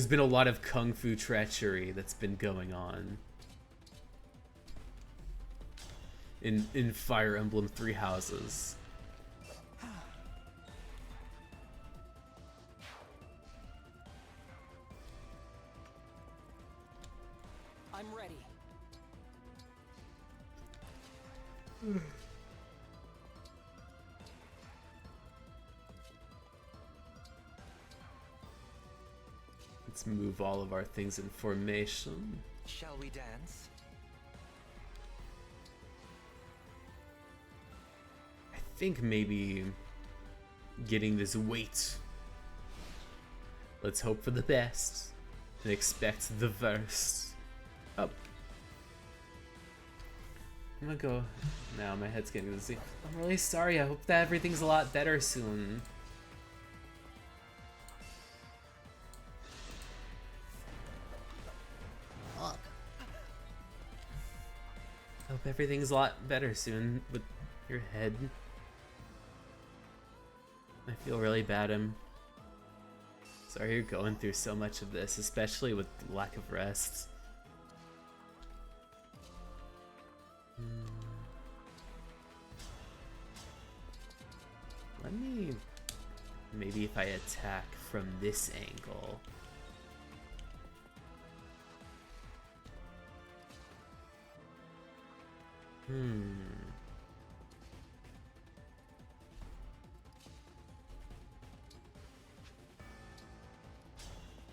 been a lot of kung fu treachery that's been going on in Fire Emblem 3 Houses. I'm ready. Let's move all of our things in formation. Shall we dance? I think maybe getting this weight. Let's hope for the best and expect the worst. Oh. I'm gonna go. Now my head's getting dizzy. I'm really sorry. I hope that everything's a lot better soon. I hope everything's a lot better soon with your head. I feel really bad. Sorry you're going through so much of this, especially with lack of rest. Let me... Maybe if I attack from this angle.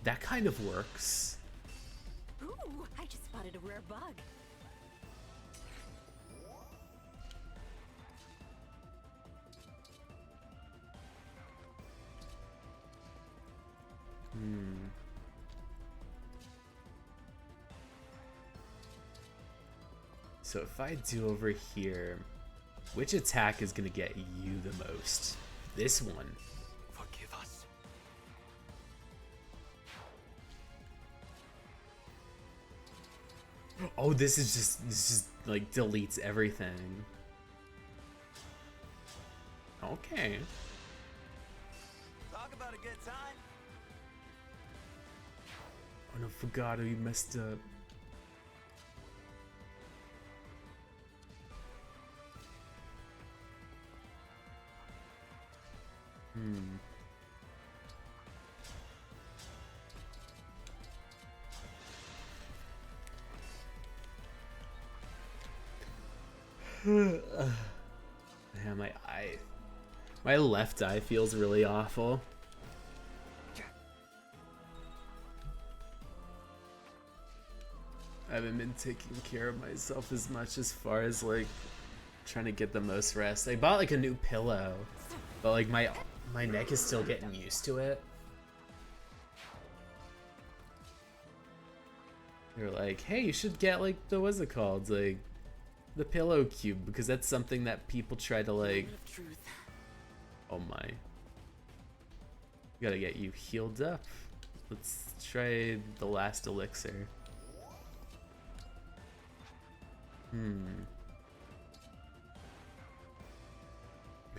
That kind of works. Ooh, I just spotted a rare bug. So if I do over here, which attack is gonna get you the most? This one. Forgive us. Oh, this just like deletes everything. Okay. Talk about a good time. Oh no, forgot you messed up. Yeah, my left eye feels really awful. I haven't been taking care of myself as much as far as like trying to get the most rest. I bought like a new pillow, but like my neck is still getting used to it. They're like, hey, you should get like the what's it called, like the pillow cube, because that's something that people try to like. Oh my! Gotta get you healed up. Let's try the last elixir.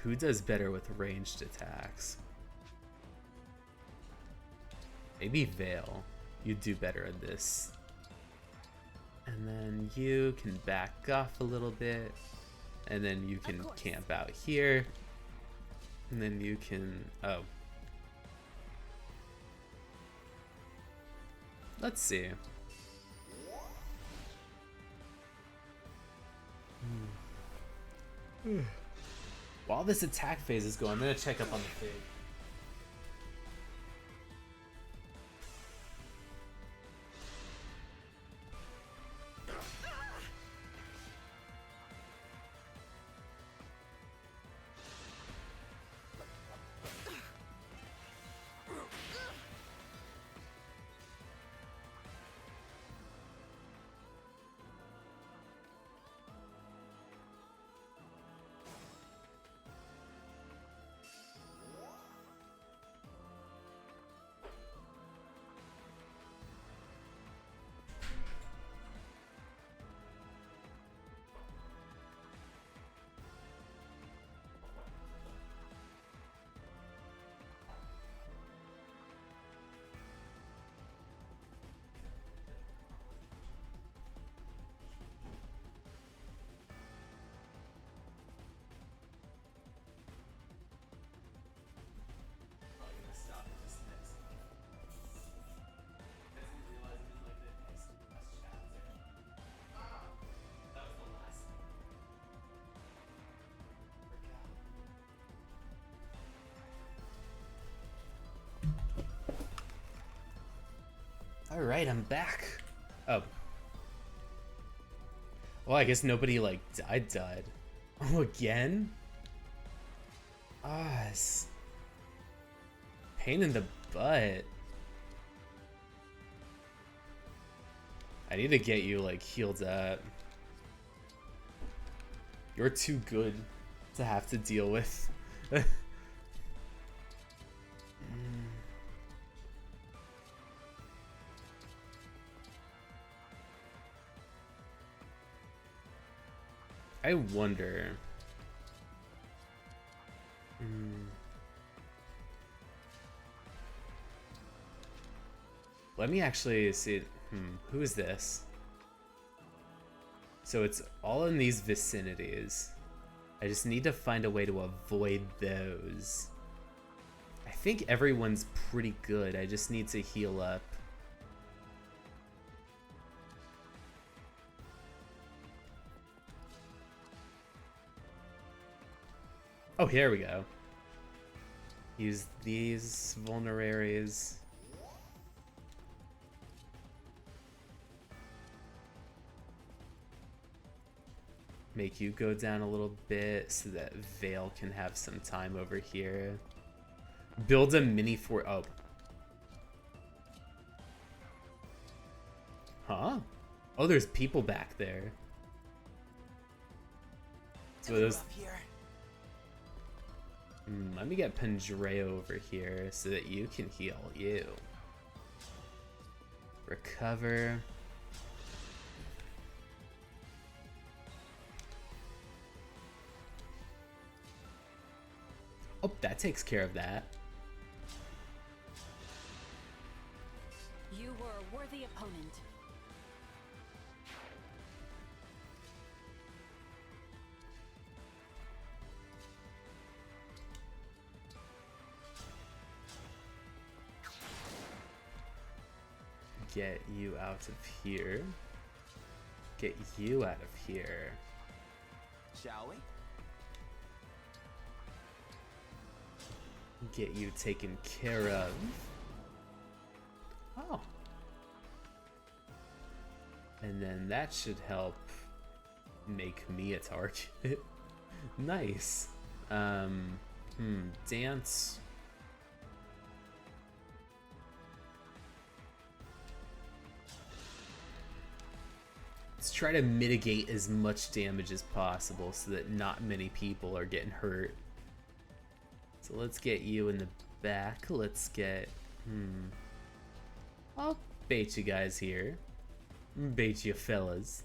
Who does better with ranged attacks? Maybe Veil. You do better at this. And then you can back off a little bit. And then you can camp out here. And then you can... Oh. Let's see. While this attack phase is going, I'm gonna check up on the fig. Alright, I'm back. Oh. Well, I guess nobody, like, died. Oh, again? Ah, it's... pain in the butt. I need to get you, like, healed up. You're too good to have to deal with. I wonder. let me actually see. Who is this? So it's all in these vicinities. I just need to find a way to avoid those. I think everyone's pretty good. I just need to heal up. Oh, here we go. Use these vulneraries. Make you go down a little bit so that Vale can have some time over here. Build a mini fort. Oh. Huh? Oh, there's people back there. So those... let me get Pandreo over here so that you can heal you. Recover. Oh, that takes care of that. You were a worthy opponent. Get you out of here. Get you out of here. Shall we? Get you taken care of. Oh. And then that should help make me a target. Nice. Dance. Let's try to mitigate as much damage as possible so that not many people are getting hurt. So let's get you in the back. Let's get... I'll bait you guys here. Bait you fellas.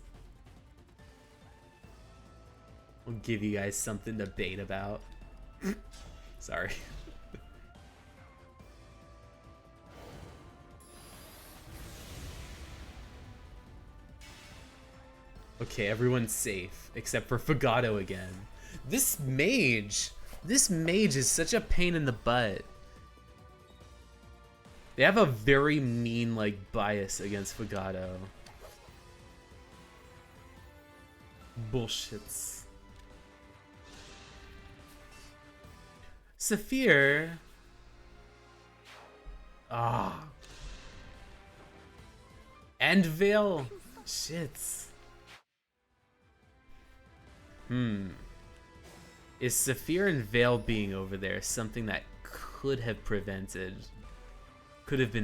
I'll give you guys something to bait about. Sorry. Okay, everyone's safe, except for Fagato again. This mage is such a pain in the butt. They have a very mean, like, bias against Fagato. Bullshits. Saphir. Ah. And Vale. Shits. Is Saphir and Vale being over there something that could have been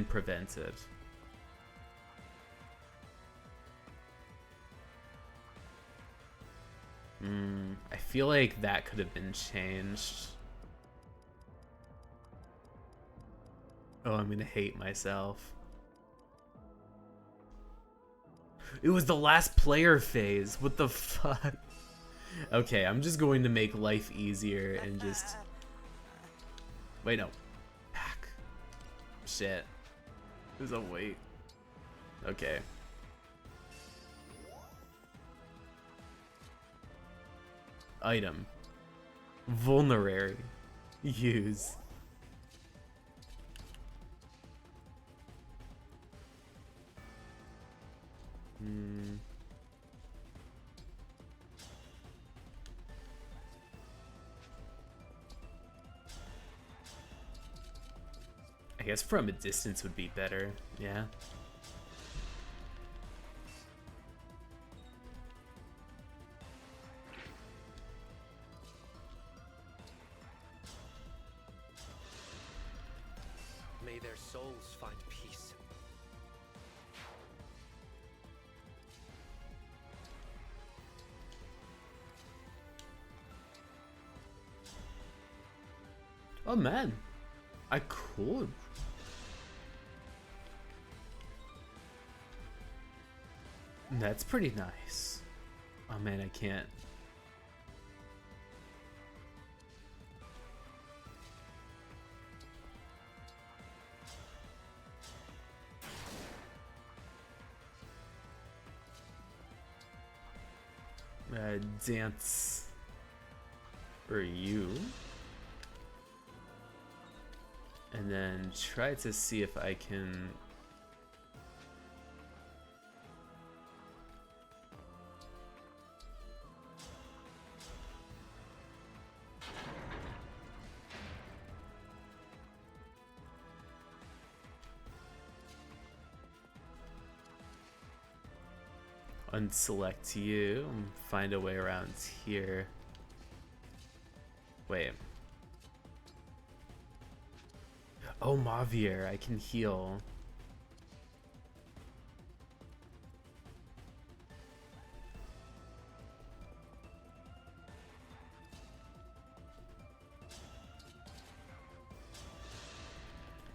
prevented? I feel like that could have been changed. Oh, I'm gonna hate myself. It was the last player phase. What the fuck? Okay, I'm just going to make life easier and just... Wait, no. Back. Shit. There's a wait. Okay. Item. Vulnerary. Use. I guess from a distance would be better, yeah. May their souls find peace. Oh man, I could. That's pretty nice. Oh man, I can't. Dance for you. And then try to see if I can... unselect you and find a way around here. Wait. Oh, Mavier, I can heal.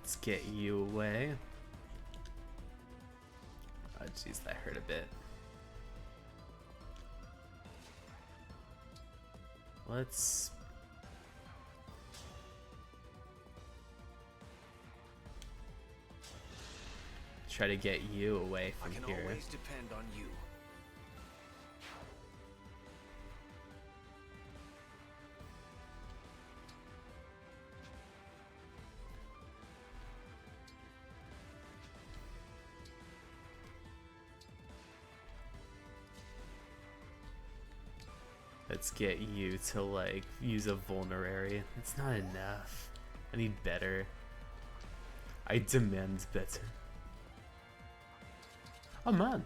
Let's get you away. Oh, jeez, that hurt a bit. Let's try to get you away from here. I can always depend on you. Let's get you to like use a vulnerary. It's not enough. I need better. I demand better. Oh man.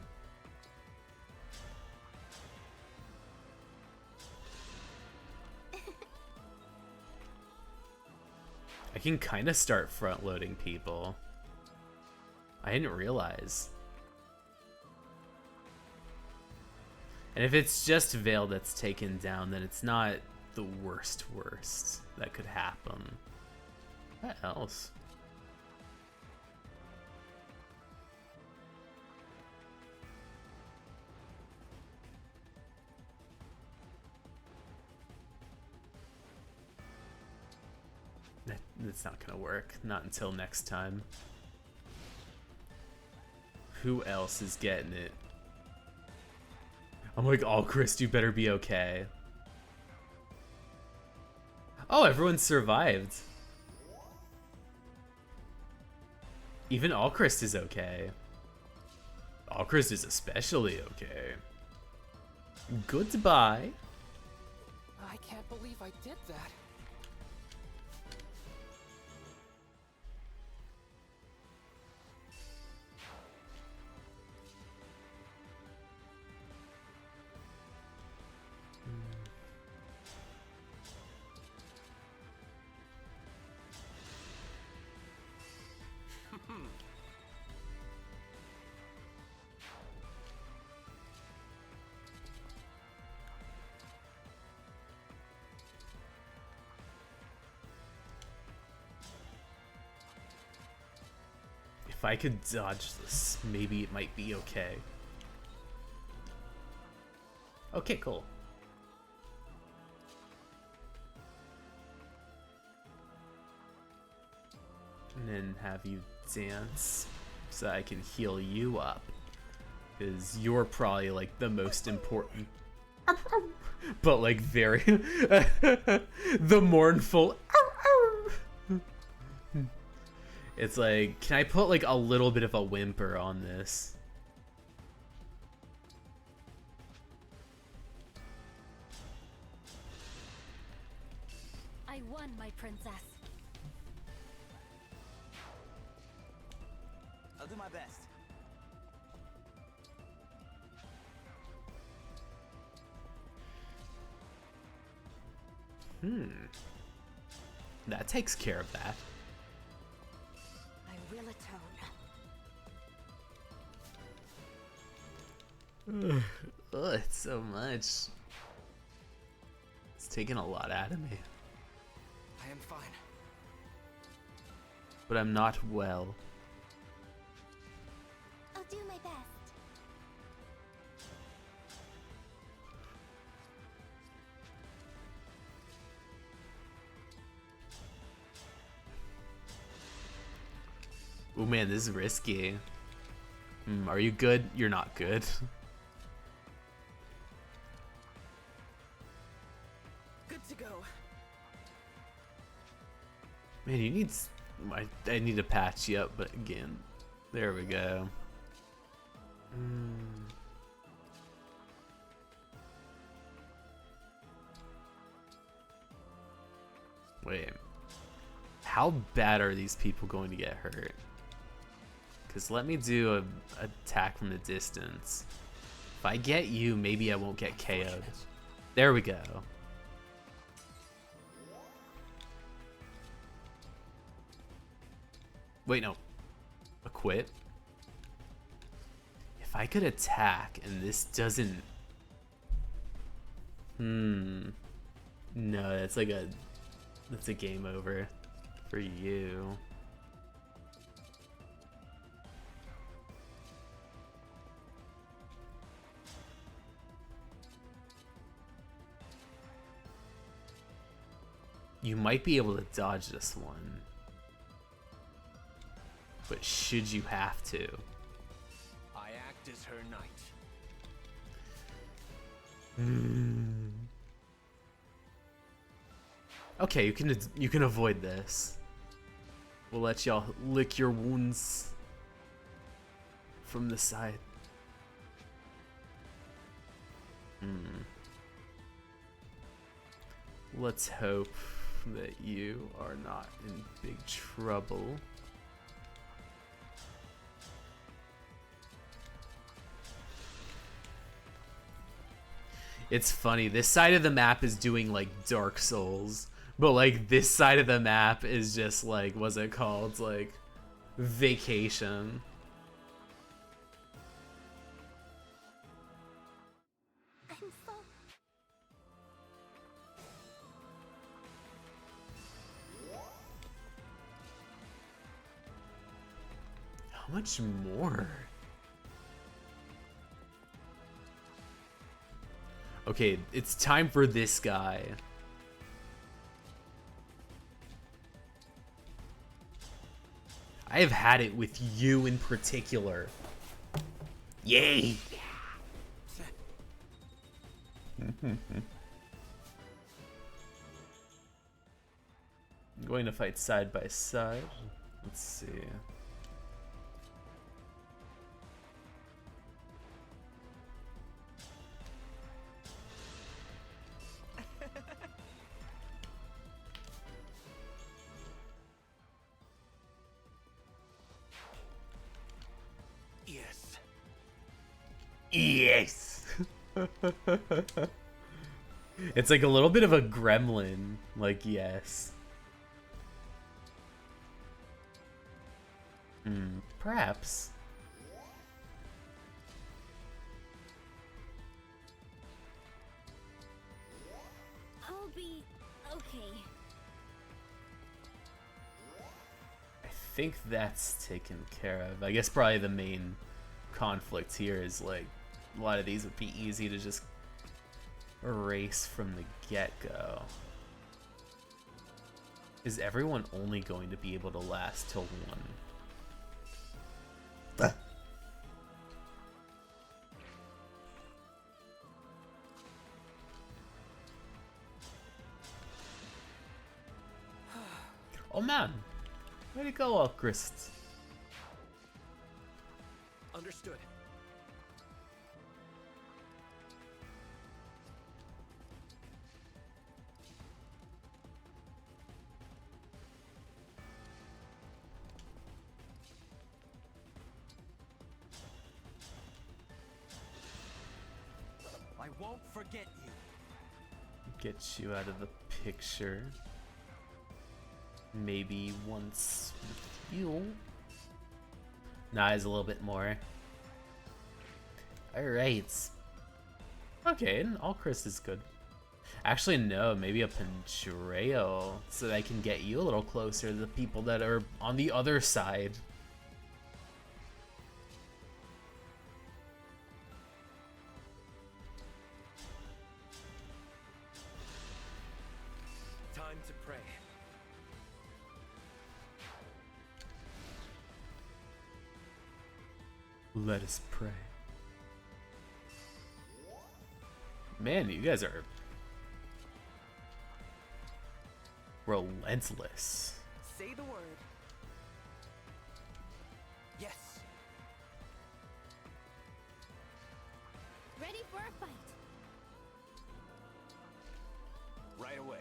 I can kind of start front loading people. I didn't realize. And if it's just Veil that's taken down, then it's not the worst that could happen. What else? That's not gonna work. Not until next time. Who else is getting it? I'm like, oh, Chris, you better be okay. Oh, everyone survived. Even Alchrist is okay. Alchrist is especially okay. Goodbye. I can't believe I did that. If I could dodge this, maybe it might be okay. Okay, cool. And then have you dance so I can heal you up. Because you're probably like the most important. But like very... the mournful... It's like, can I put like a little bit of a whimper on this? I won, my princess. I'll do my best. That takes care of that. I will atone. Ugh, it's so much. It's taking a lot out of me. I am fine. But I'm not well. I'll do my best. Oh man, this is risky. Are you good? You're not good. go. Man, you need. I need to patch you up, but again, there we go. Wait, how bad are these people going to get hurt? Because let me do a attack from the distance. If I get you, maybe I won't get KO'd. There we go. Wait, no. Equip? If I could attack and this doesn't... No, that's like a... That's a game over for you. You might be able to dodge this one. But should you have to? I act as her knight. Okay, you can avoid this. We'll let y'all lick your wounds from the side. Let's hope that you are not in big trouble. It's funny, this side of the map is doing like Dark Souls, but like this side of the map is just like, what's it called? It's like vacation. I'm so... How much more? Okay, it's time for this guy. I have had it with you in particular. Yay! I'm going to fight side by side. Let's see. Yes. Yes! It's like a little bit of a gremlin. Like, yes. Perhaps. I'll be okay. I think that's taken care of. I guess probably the main conflict here is like a lot of these would be easy to just erase from the get-go. Is everyone only going to be able to last till 1? Oh man, way to go, Alchrist. Understood. I won't forget you. Get you out of the picture. Maybe once with you. Nah, it's a little bit more. Alright. Okay, and Alchrist is good. Actually, no, maybe a Pandrail, so that I can get you a little closer to the people that are on the other side. Time to pray. Let us pray. Man, you guys are Relentless. Say the word. Yes. Ready for a fight. Right away.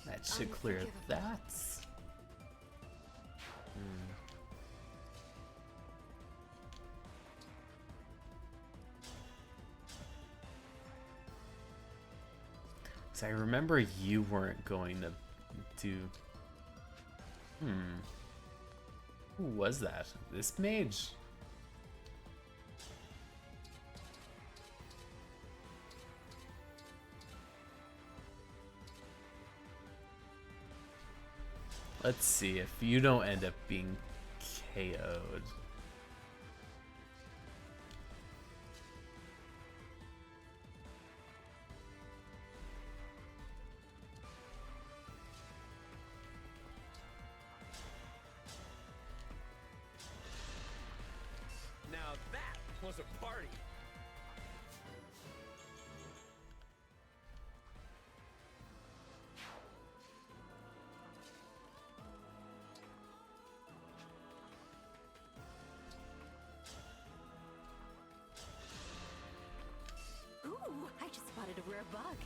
That should clear that. So I remember you weren't going to do... Who was that? This mage? Let's see if you don't end up being KO'd. Now that was a party. Ooh, I just spotted a rare bug.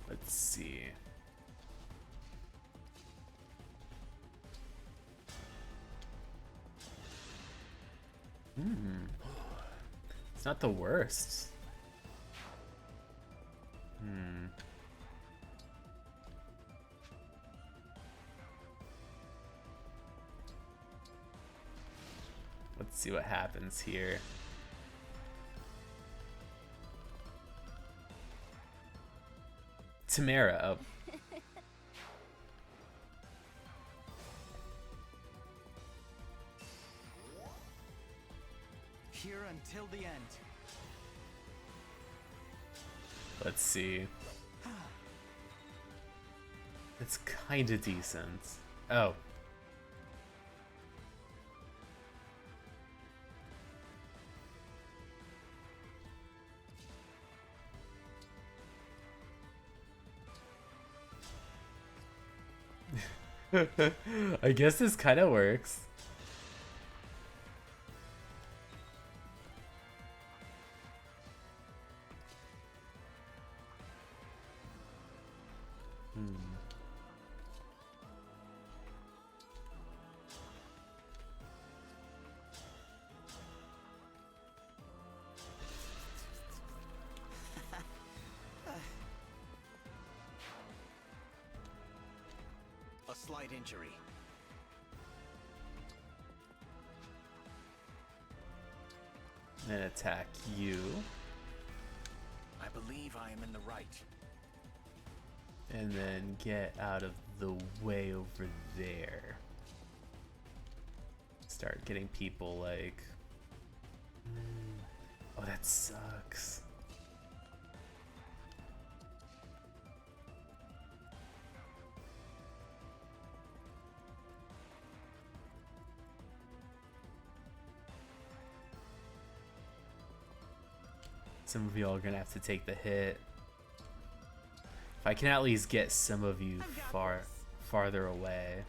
Let's see. It's not the worst. Let's see what happens here. Tamara, oh. Here until the end. Let's see. It's kinda decent. Oh. I guess this kind of works. A slight injury. And attack you. I believe I am in the right. And then get out of the way over there. Start getting people like... Oh, that sucks. Some of y'all are gonna have to take the hit. If I can at least get some of you farther away.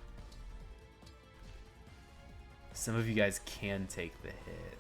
Some of you guys can take the hit.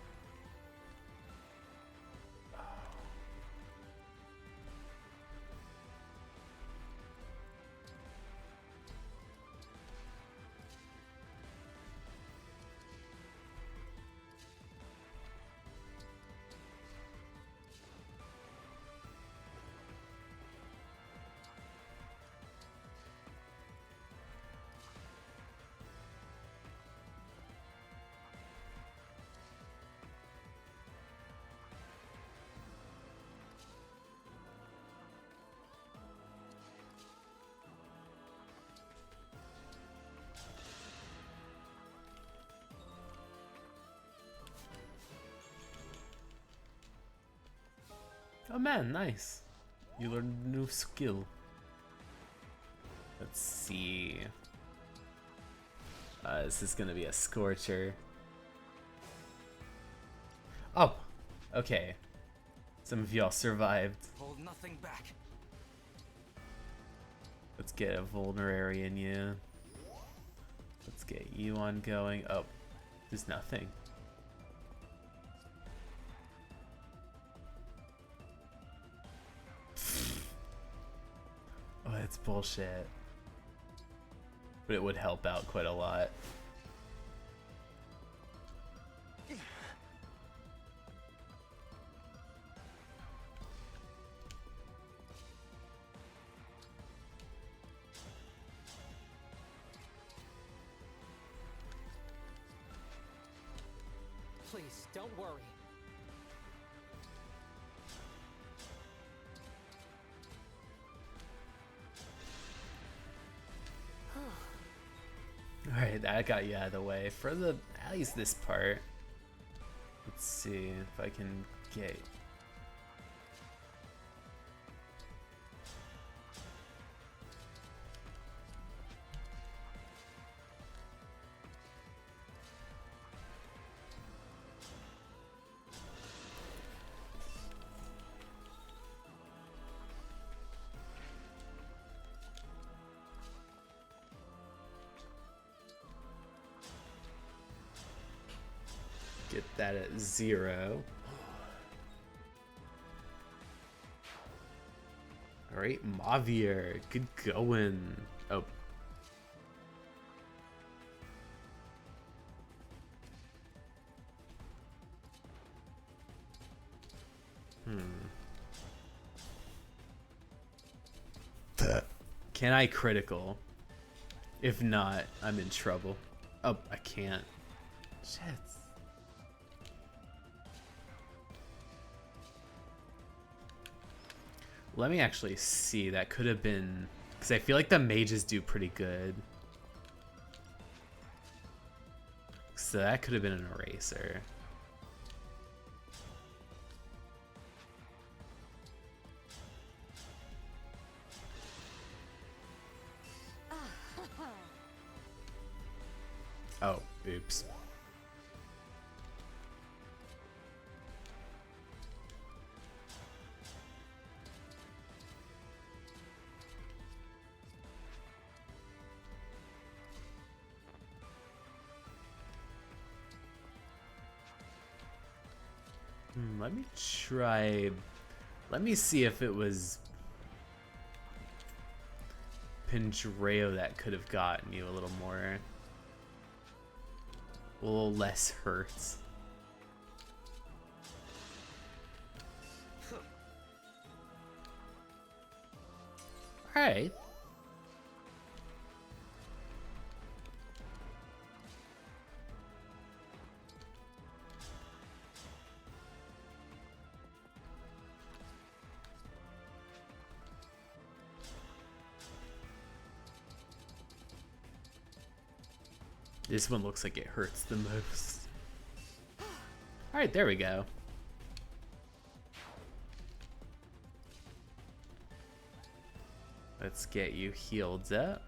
Oh man, nice. You learned a new skill. Let's see. This is gonna be a Scorcher. Oh, okay. Some of y'all survived. Hold nothing back. Let's get a Vulnerary in you. Let's get you on going. Oh, there's nothing. Oh, that's bullshit. But it would help out quite a lot. Please, don't worry. Alright, that got you out of the way. For the, at least this part. Let's see if I can get... Get that at 0. Alright, Mavier. Good going. Oh. Can I critical? If not, I'm in trouble. Oh, I can't. Shit. Let me actually see. That could have been... Because I feel like the mages do pretty good. So that could have been an eraser. Oh, oops. Let me try... Let me see if it was Pendreo that could have gotten you a little more... A little less hurts. Alright. This one looks like it hurts the most. Alright, there we go. Let's get you healed up.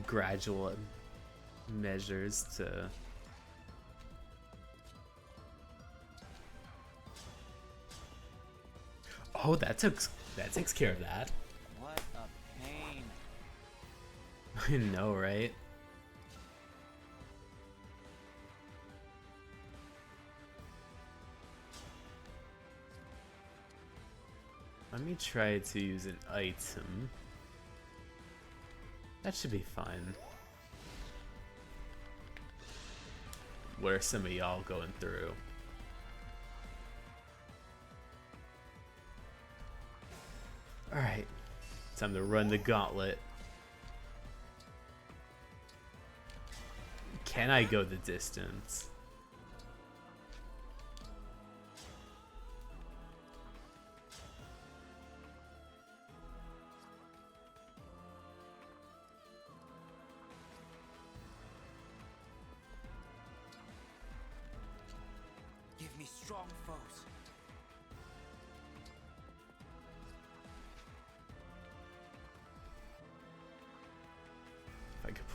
Gradual measures to... Oh, that takes care of that. What a pain. I know, right? Let me try to use an item. That should be fine. What are some of y'all going through? Alright, time to run the gauntlet. Can I go the distance?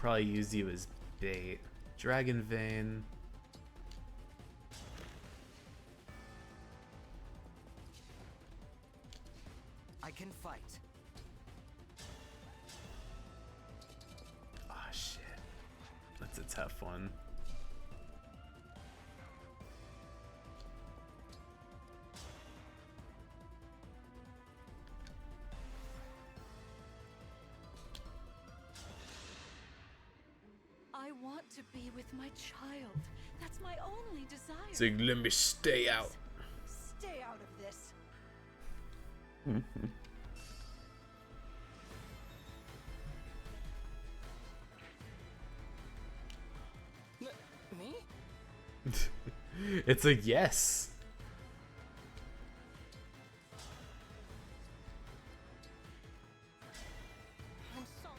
probably use you as bait. Dragon Vein. I can fight. Oh shit. That's a tough one. I want to be with my child. That's my only desire. So let me stay out. Stay out of this. Me? It's a yes. I'm sorry.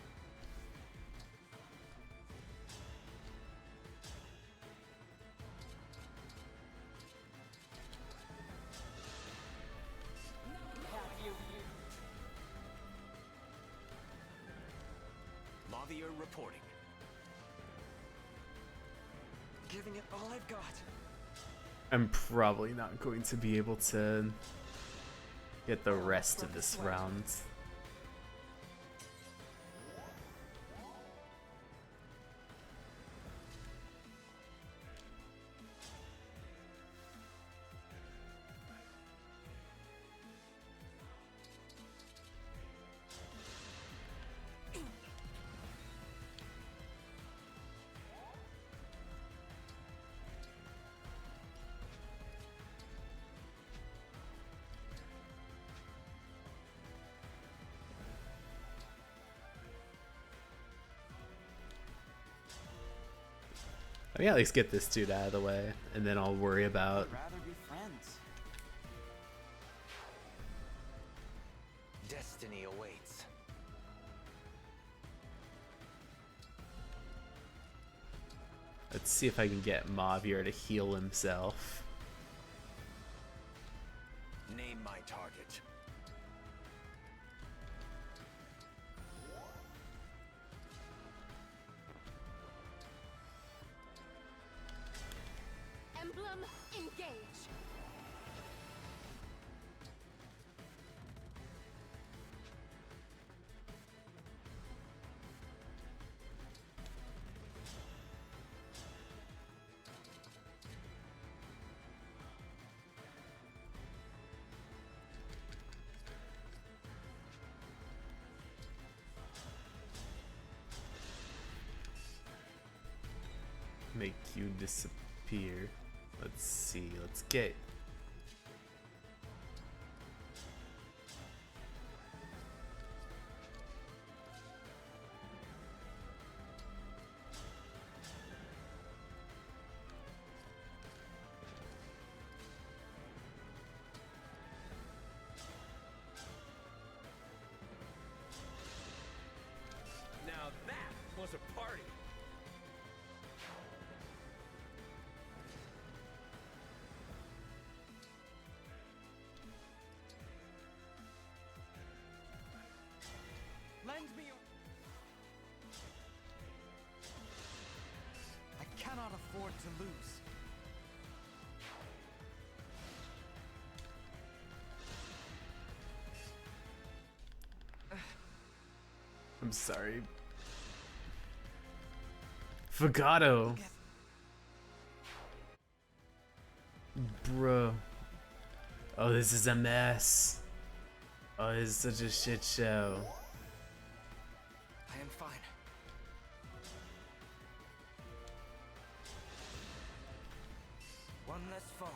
Lavier reporting. Giving it all I've got. I'm probably not going to be able to get the rest of this round. Let me at least get this dude out of the way, and then I'll worry about... I'd rather be friends. Destiny awaits. Let's see if I can get Mavier to heal himself. Name my target. Emblem, engage. Make you disappear. Let's see, let's get... Now that was a party. Lend me your... I cannot afford to lose. I'm sorry. Fagato! Bro. Oh, this is a mess. Oh, this is such a shit show. I am fine. One less foe.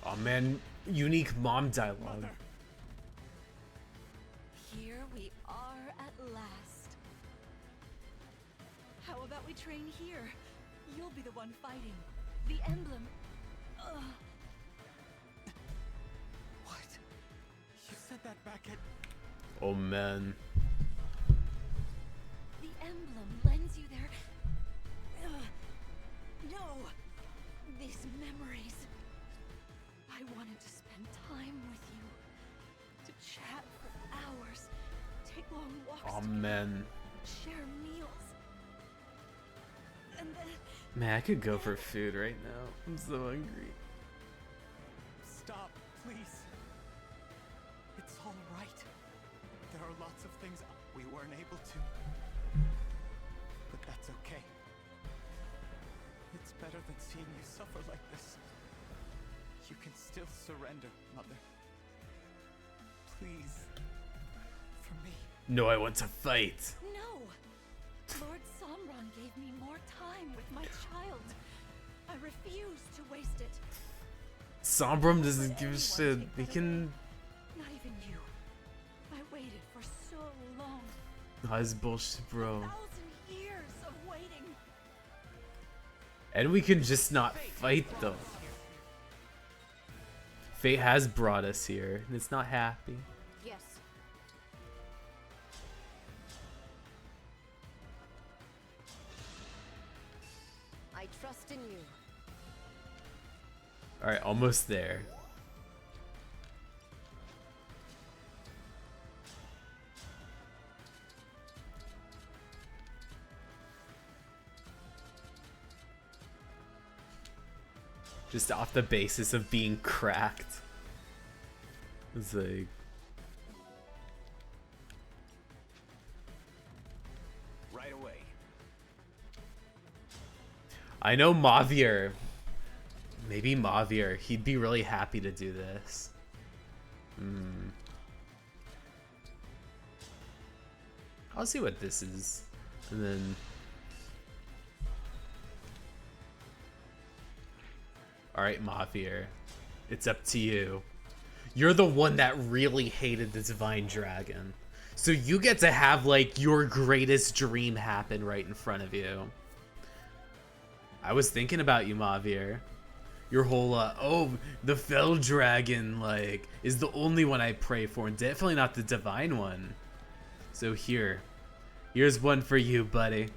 Oh man, unique mom dialogue. Here we are at last. How about we train here? You'll be the one fighting. The emblem. Ugh, get that back at... Oh man. The emblem lends you their... no! These memories. I wanted to spend time with you. To chat for hours. Take long walks Oh together, man. share meals. And then... Man, I could go for food right now. I'm so hungry. Stop, please. It's all right. There are lots of things we weren't able to. But that's okay. It's better than seeing you suffer like this. You can still surrender, Mother. Please. For me. No, I want to fight. No! Lord Sombrom gave me more time with my child. I refuse to waste it. Sombrom doesn't give a shit. He can... Not even you. I waited for so long. Oh, that's bullshit, bro. 1,000 years of waiting. And we can just not fight them. Fate has brought us here, and it's not happy. Yes. I trust in you. Alright, almost there. Just off the basis of being cracked. It's like... Right away. I know Mavier. Maybe Mavier. He'd be really happy to do this. I'll see what this is. And then... Alright, Mavier. It's up to you. You're the one that really hated the Divine Dragon. So you get to have, like, your greatest dream happen right in front of you. I was thinking about you, Mavier. Your whole, oh, the Fell Dragon, like, is the only one I pray for, and definitely not the Divine one. So here's one for you, buddy.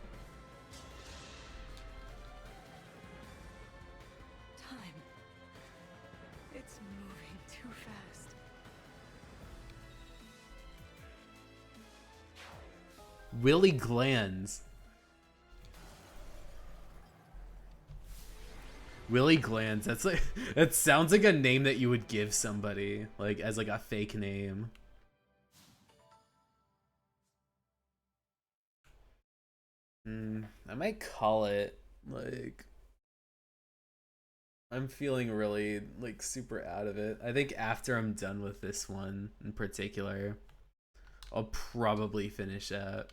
Time. It's moving too fast. Willie Glands. Willie Glands. That's like, that sounds like a name that you would give somebody, like as like a fake name. I might call it, like, I'm feeling really like super out of it. I think after I'm done with this one in particular, I'll probably finish out.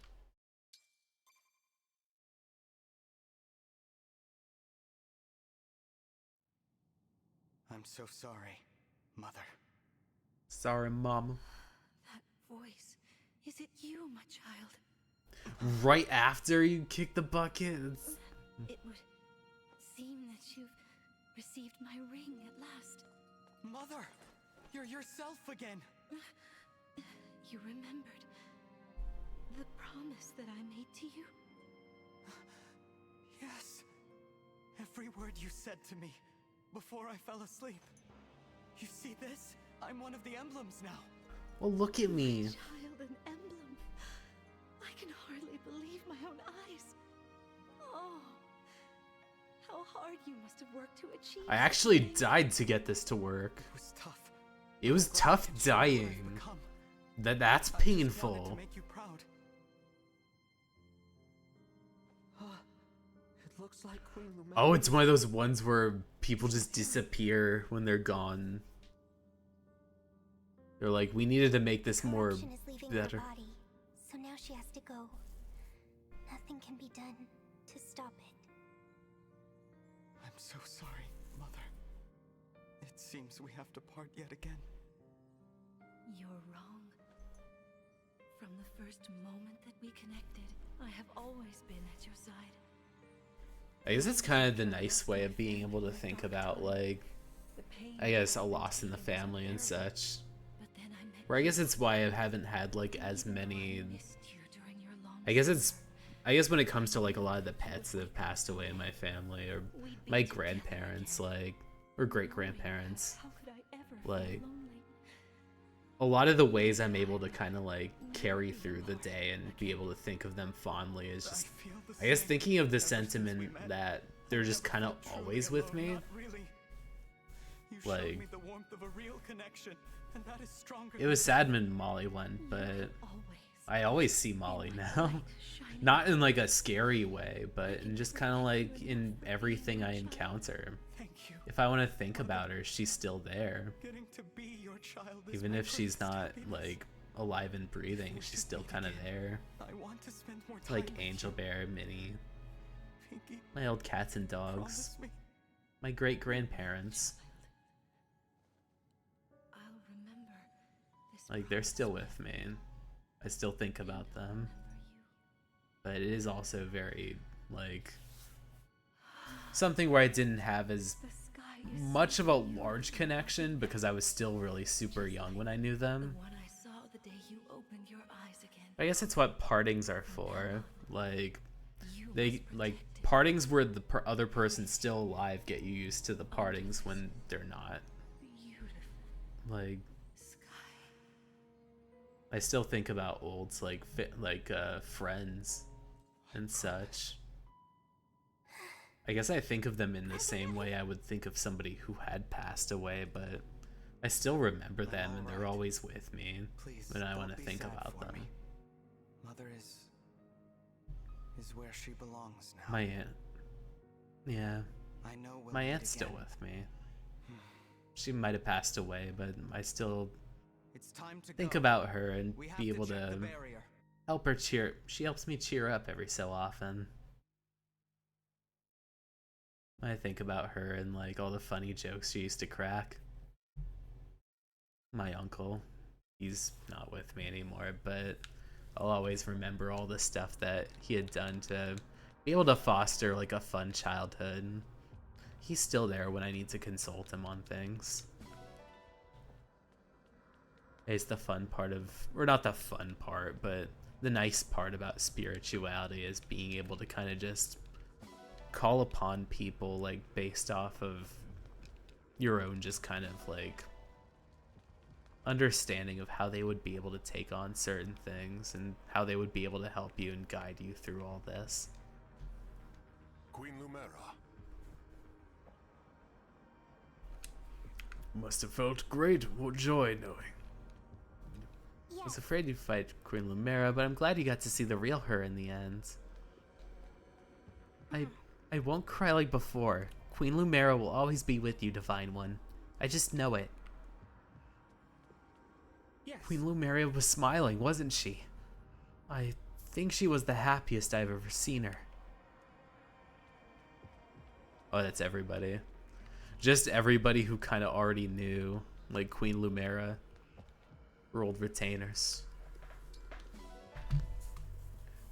I'm so sorry, Mother. Sorry, Mom. That voice. Is it you, my child? Right after you kick the bucket? It would seem that you've received my ring at last. Mother! You're yourself again! You remembered the promise that I made to you? Yes. Every word you said to me before I fell asleep. You see this? I'm one of the emblems now. Well, look at me. Child, an emblem. I can hardly believe my own eyes. Oh, how hard you must have worked to achieve. I actually died to get this to work. It was tough. It was tough dying. That's painful. To make you proud. It looks like Queen Lumena. Oh, it's one of those ones where people just disappear when they're gone. They're like, we needed to make this more Corruption is leaving better. her body, so now she has to go. Nothing can be done to stop it. I'm so sorry, Mother. It seems we have to part yet again. You're wrong. From the first moment that we connected, I have always been at your side. I guess it's kind of the nice way of being able to think about, like, I guess a loss in the family and such. Or I guess it's why I haven't had like as many. Missed you during your long I guess when it comes to like a lot of the pets that have passed away in my family, or We'd be my together grandparents, again. like, or great grandparents, How could I ever like, feel lonely? a lot of the ways I'm able to kind of like carry through the day and be able to think of them fondly is just, I guess, thinking of the sentiment that they're just kind of always with me. Like, me the warmth of a real connection, and that is stronger it was sad when Molly went, but Always. I always see Molly now. Not in like a scary way, but in just kind of like in everything I encounter. Thank you. If I want to think about her, she's still there. Getting to be your child is Even my if she's greatest not happiness. like alive and breathing, she's still kind of there. I want to spend more time Like with Angel you. Bear, Minnie, Pinky, my old cats and dogs, promise me. my great grandparents. I'll remember this. Like, they're promise still with me. I still think about them. remember But it is also very, like, something where I didn't have as you. The sky is much of a large connection because I was still really super young when I knew the them. one I saw the day you opened your eyes again. I guess it's what partings are for. Like, You was they, like, protected. partings where the other person's still alive get you used to the partings when they're not. Beautiful Like, sky. I still think about old, like, friends and such. I guess I think of them in the same way I would think of somebody who had passed away, but I still remember them and they're always with me Please, when I don't want to be think sad about for them. me. Mother is where she belongs now. My aunt. Yeah, I know we'll my meet aunt's still again. with me. She might have passed away, but I still It's time to think go. about her and We have be able check to the barrier. help her cheer. She helps me cheer up every so often. I think about her and like all the funny jokes she used to crack. My uncle, he's not with me anymore, but I'll always remember all the stuff that he had done to be able to foster like a fun childhood. He's still there when I need to consult him on things. It's the fun part of, or not the fun part, but the nice part about spirituality is being able to kind of just call upon people like based off of your own just kind of like understanding of how they would be able to take on certain things and how they would be able to help you and guide you through all this. Queen Lumera. Must have felt great. What joy knowing. I Yes. was afraid you'd fight Queen Lumera, but I'm glad you got to see the real her in the end. I won't cry like before. Queen Lumera will always be with you, Divine One. I just know it. Yes. Queen Lumera was smiling, wasn't she? I think she was the happiest I've ever seen her. Oh, that's everybody. Just everybody who kind of already knew, like Queen Lumera, her old retainers.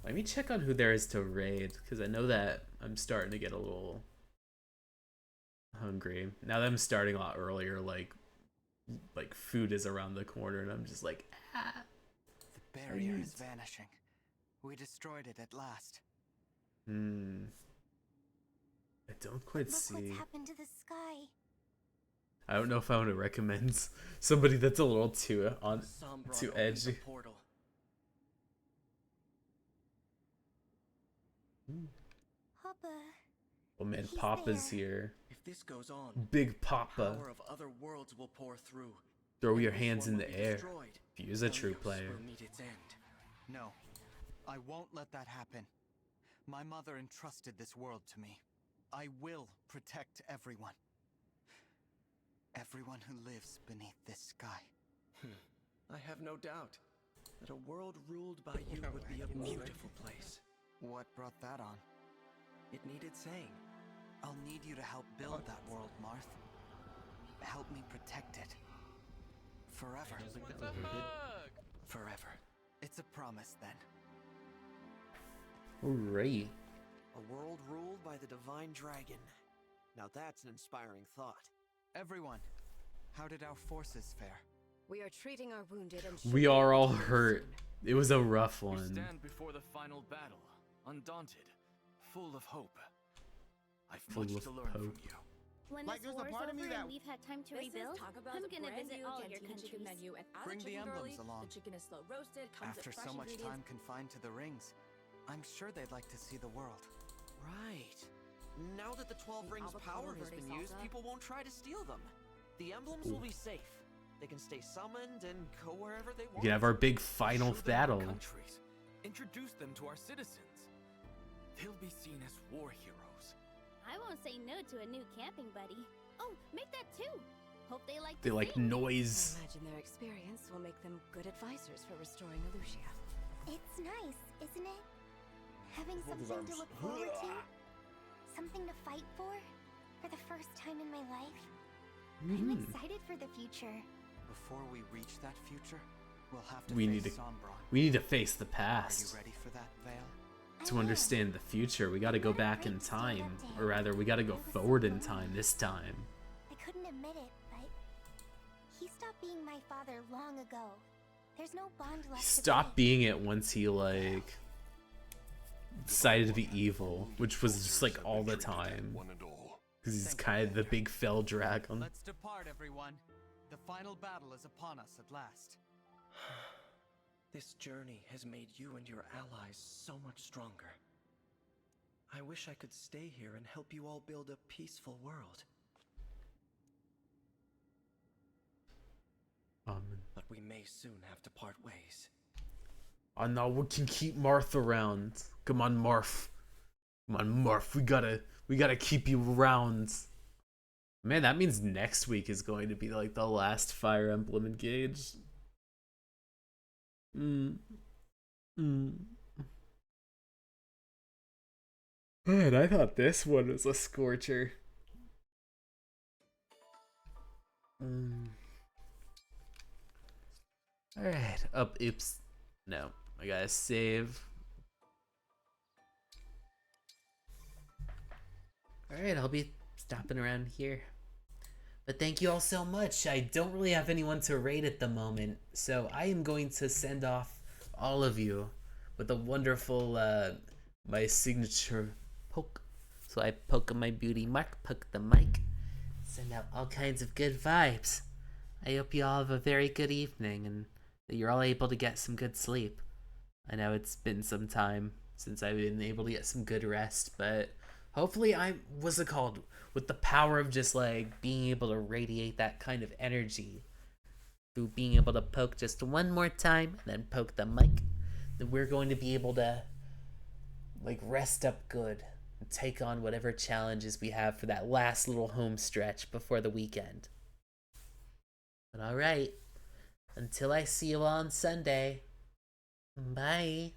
Let me check on who there is to raid, because I know that I'm starting to get a little hungry. Now that I'm starting a lot earlier, like food is around the corner, and I'm just like, ah. The barrier is vanishing. We destroyed it at last. I don't quite Look see. what's happened to the sky. I don't know if I want to recommend somebody that's a little too Sombrom too opened the edgy. portal. Papa. Oh man, He's Papa's there. here. If this goes on, Big Papa. power of other worlds will pour through. Throw and your this hands one in will the be air. destroyed. If you're a true Helios player. will meet its end. No, I won't let that happen. My mother entrusted this world to me. I will protect everyone. Everyone who lives beneath this sky. I have no doubt that a world ruled by you would be a beautiful place. What brought that on? It needed saying. I'll need you to help build that world, Marth. Help me protect it. Forever. Forever. It's a promise then. Alright. A world ruled by the divine dragon. Now that's an inspiring thought. Everyone, how did our forces fare? We are treating our wounded and We should are be all able to hurt. soon. It was a rough We one. stand before the final battle, undaunted, full of hope. I've Full much of to learn from hope. you. When Like, this there's a war's part of me over that- and we've had time to This rebuild, is Taco Bell's I'm gonna brand visit new all your cantina chicken countries. menu, and as Bring a the chicken emblems girly, along. the chicken is slow roasted, comes After with fresh so much ingredients. time confined to the rings, I'm sure they'd like to see the world. Right. Now that the 12 The rings avocado power has verde been used, salsa. people won't try to steal them. The emblems will be safe. They can stay summoned and go wherever they We want. can have our big final Show them our battle. countries. Introduce them to our citizens. They'll be seen as war heroes. I won't say no to a new camping buddy. Oh, make that too. Hope they like They to like sing. noise. I imagine their experience will make them good advisors for restoring Alucia. It's nice, isn't it? Having Hold his something to arms. look forward to. Something to fight for the first time in my life. I'm excited for the future. Before we reach that future, we'll have to We face need to- Sombrom. We need to face the Are you past. ready for that, Vale? To understand the future, we gotta go back in time. Or rather, we gotta go forward in time this time. I couldn't admit it, but he stopped being my father long ago. There's no bond left. He stopped being it once he, like, decided to be evil, which was just, like, all the time. One and all. Because he's kind of the big fell dragon. Let's depart, everyone. The final battle is upon us at last. This journey has made you and your allies so much stronger. I wish I could stay here and help you all build a peaceful world. But we may soon have to part ways. Oh no, we can keep Marth around. Come on, Marth. Come on, Marth. We gotta keep you around. Man, that means next week is going to be like the last Fire Emblem engage. Man, I thought this one was a scorcher. Alright, oops. No, I gotta save. Alright, I'll be stopping around here. But thank you all so much. I don't really have anyone to raid at the moment, so I am going to send off all of you with a wonderful, my signature poke. So I poke my beauty mark, poke the mic, send out all kinds of good vibes. I hope you all have a very good evening and that you're all able to get some good sleep. I know it's been some time since I've been able to get some good rest, but hopefully what's it called? With the power of just like being able to radiate that kind of energy through being able to poke just one more time and then poke the mic, then we're going to be able to like rest up good and take on whatever challenges we have for that last little home stretch before the weekend. But alright, until I see you all on Sunday, bye.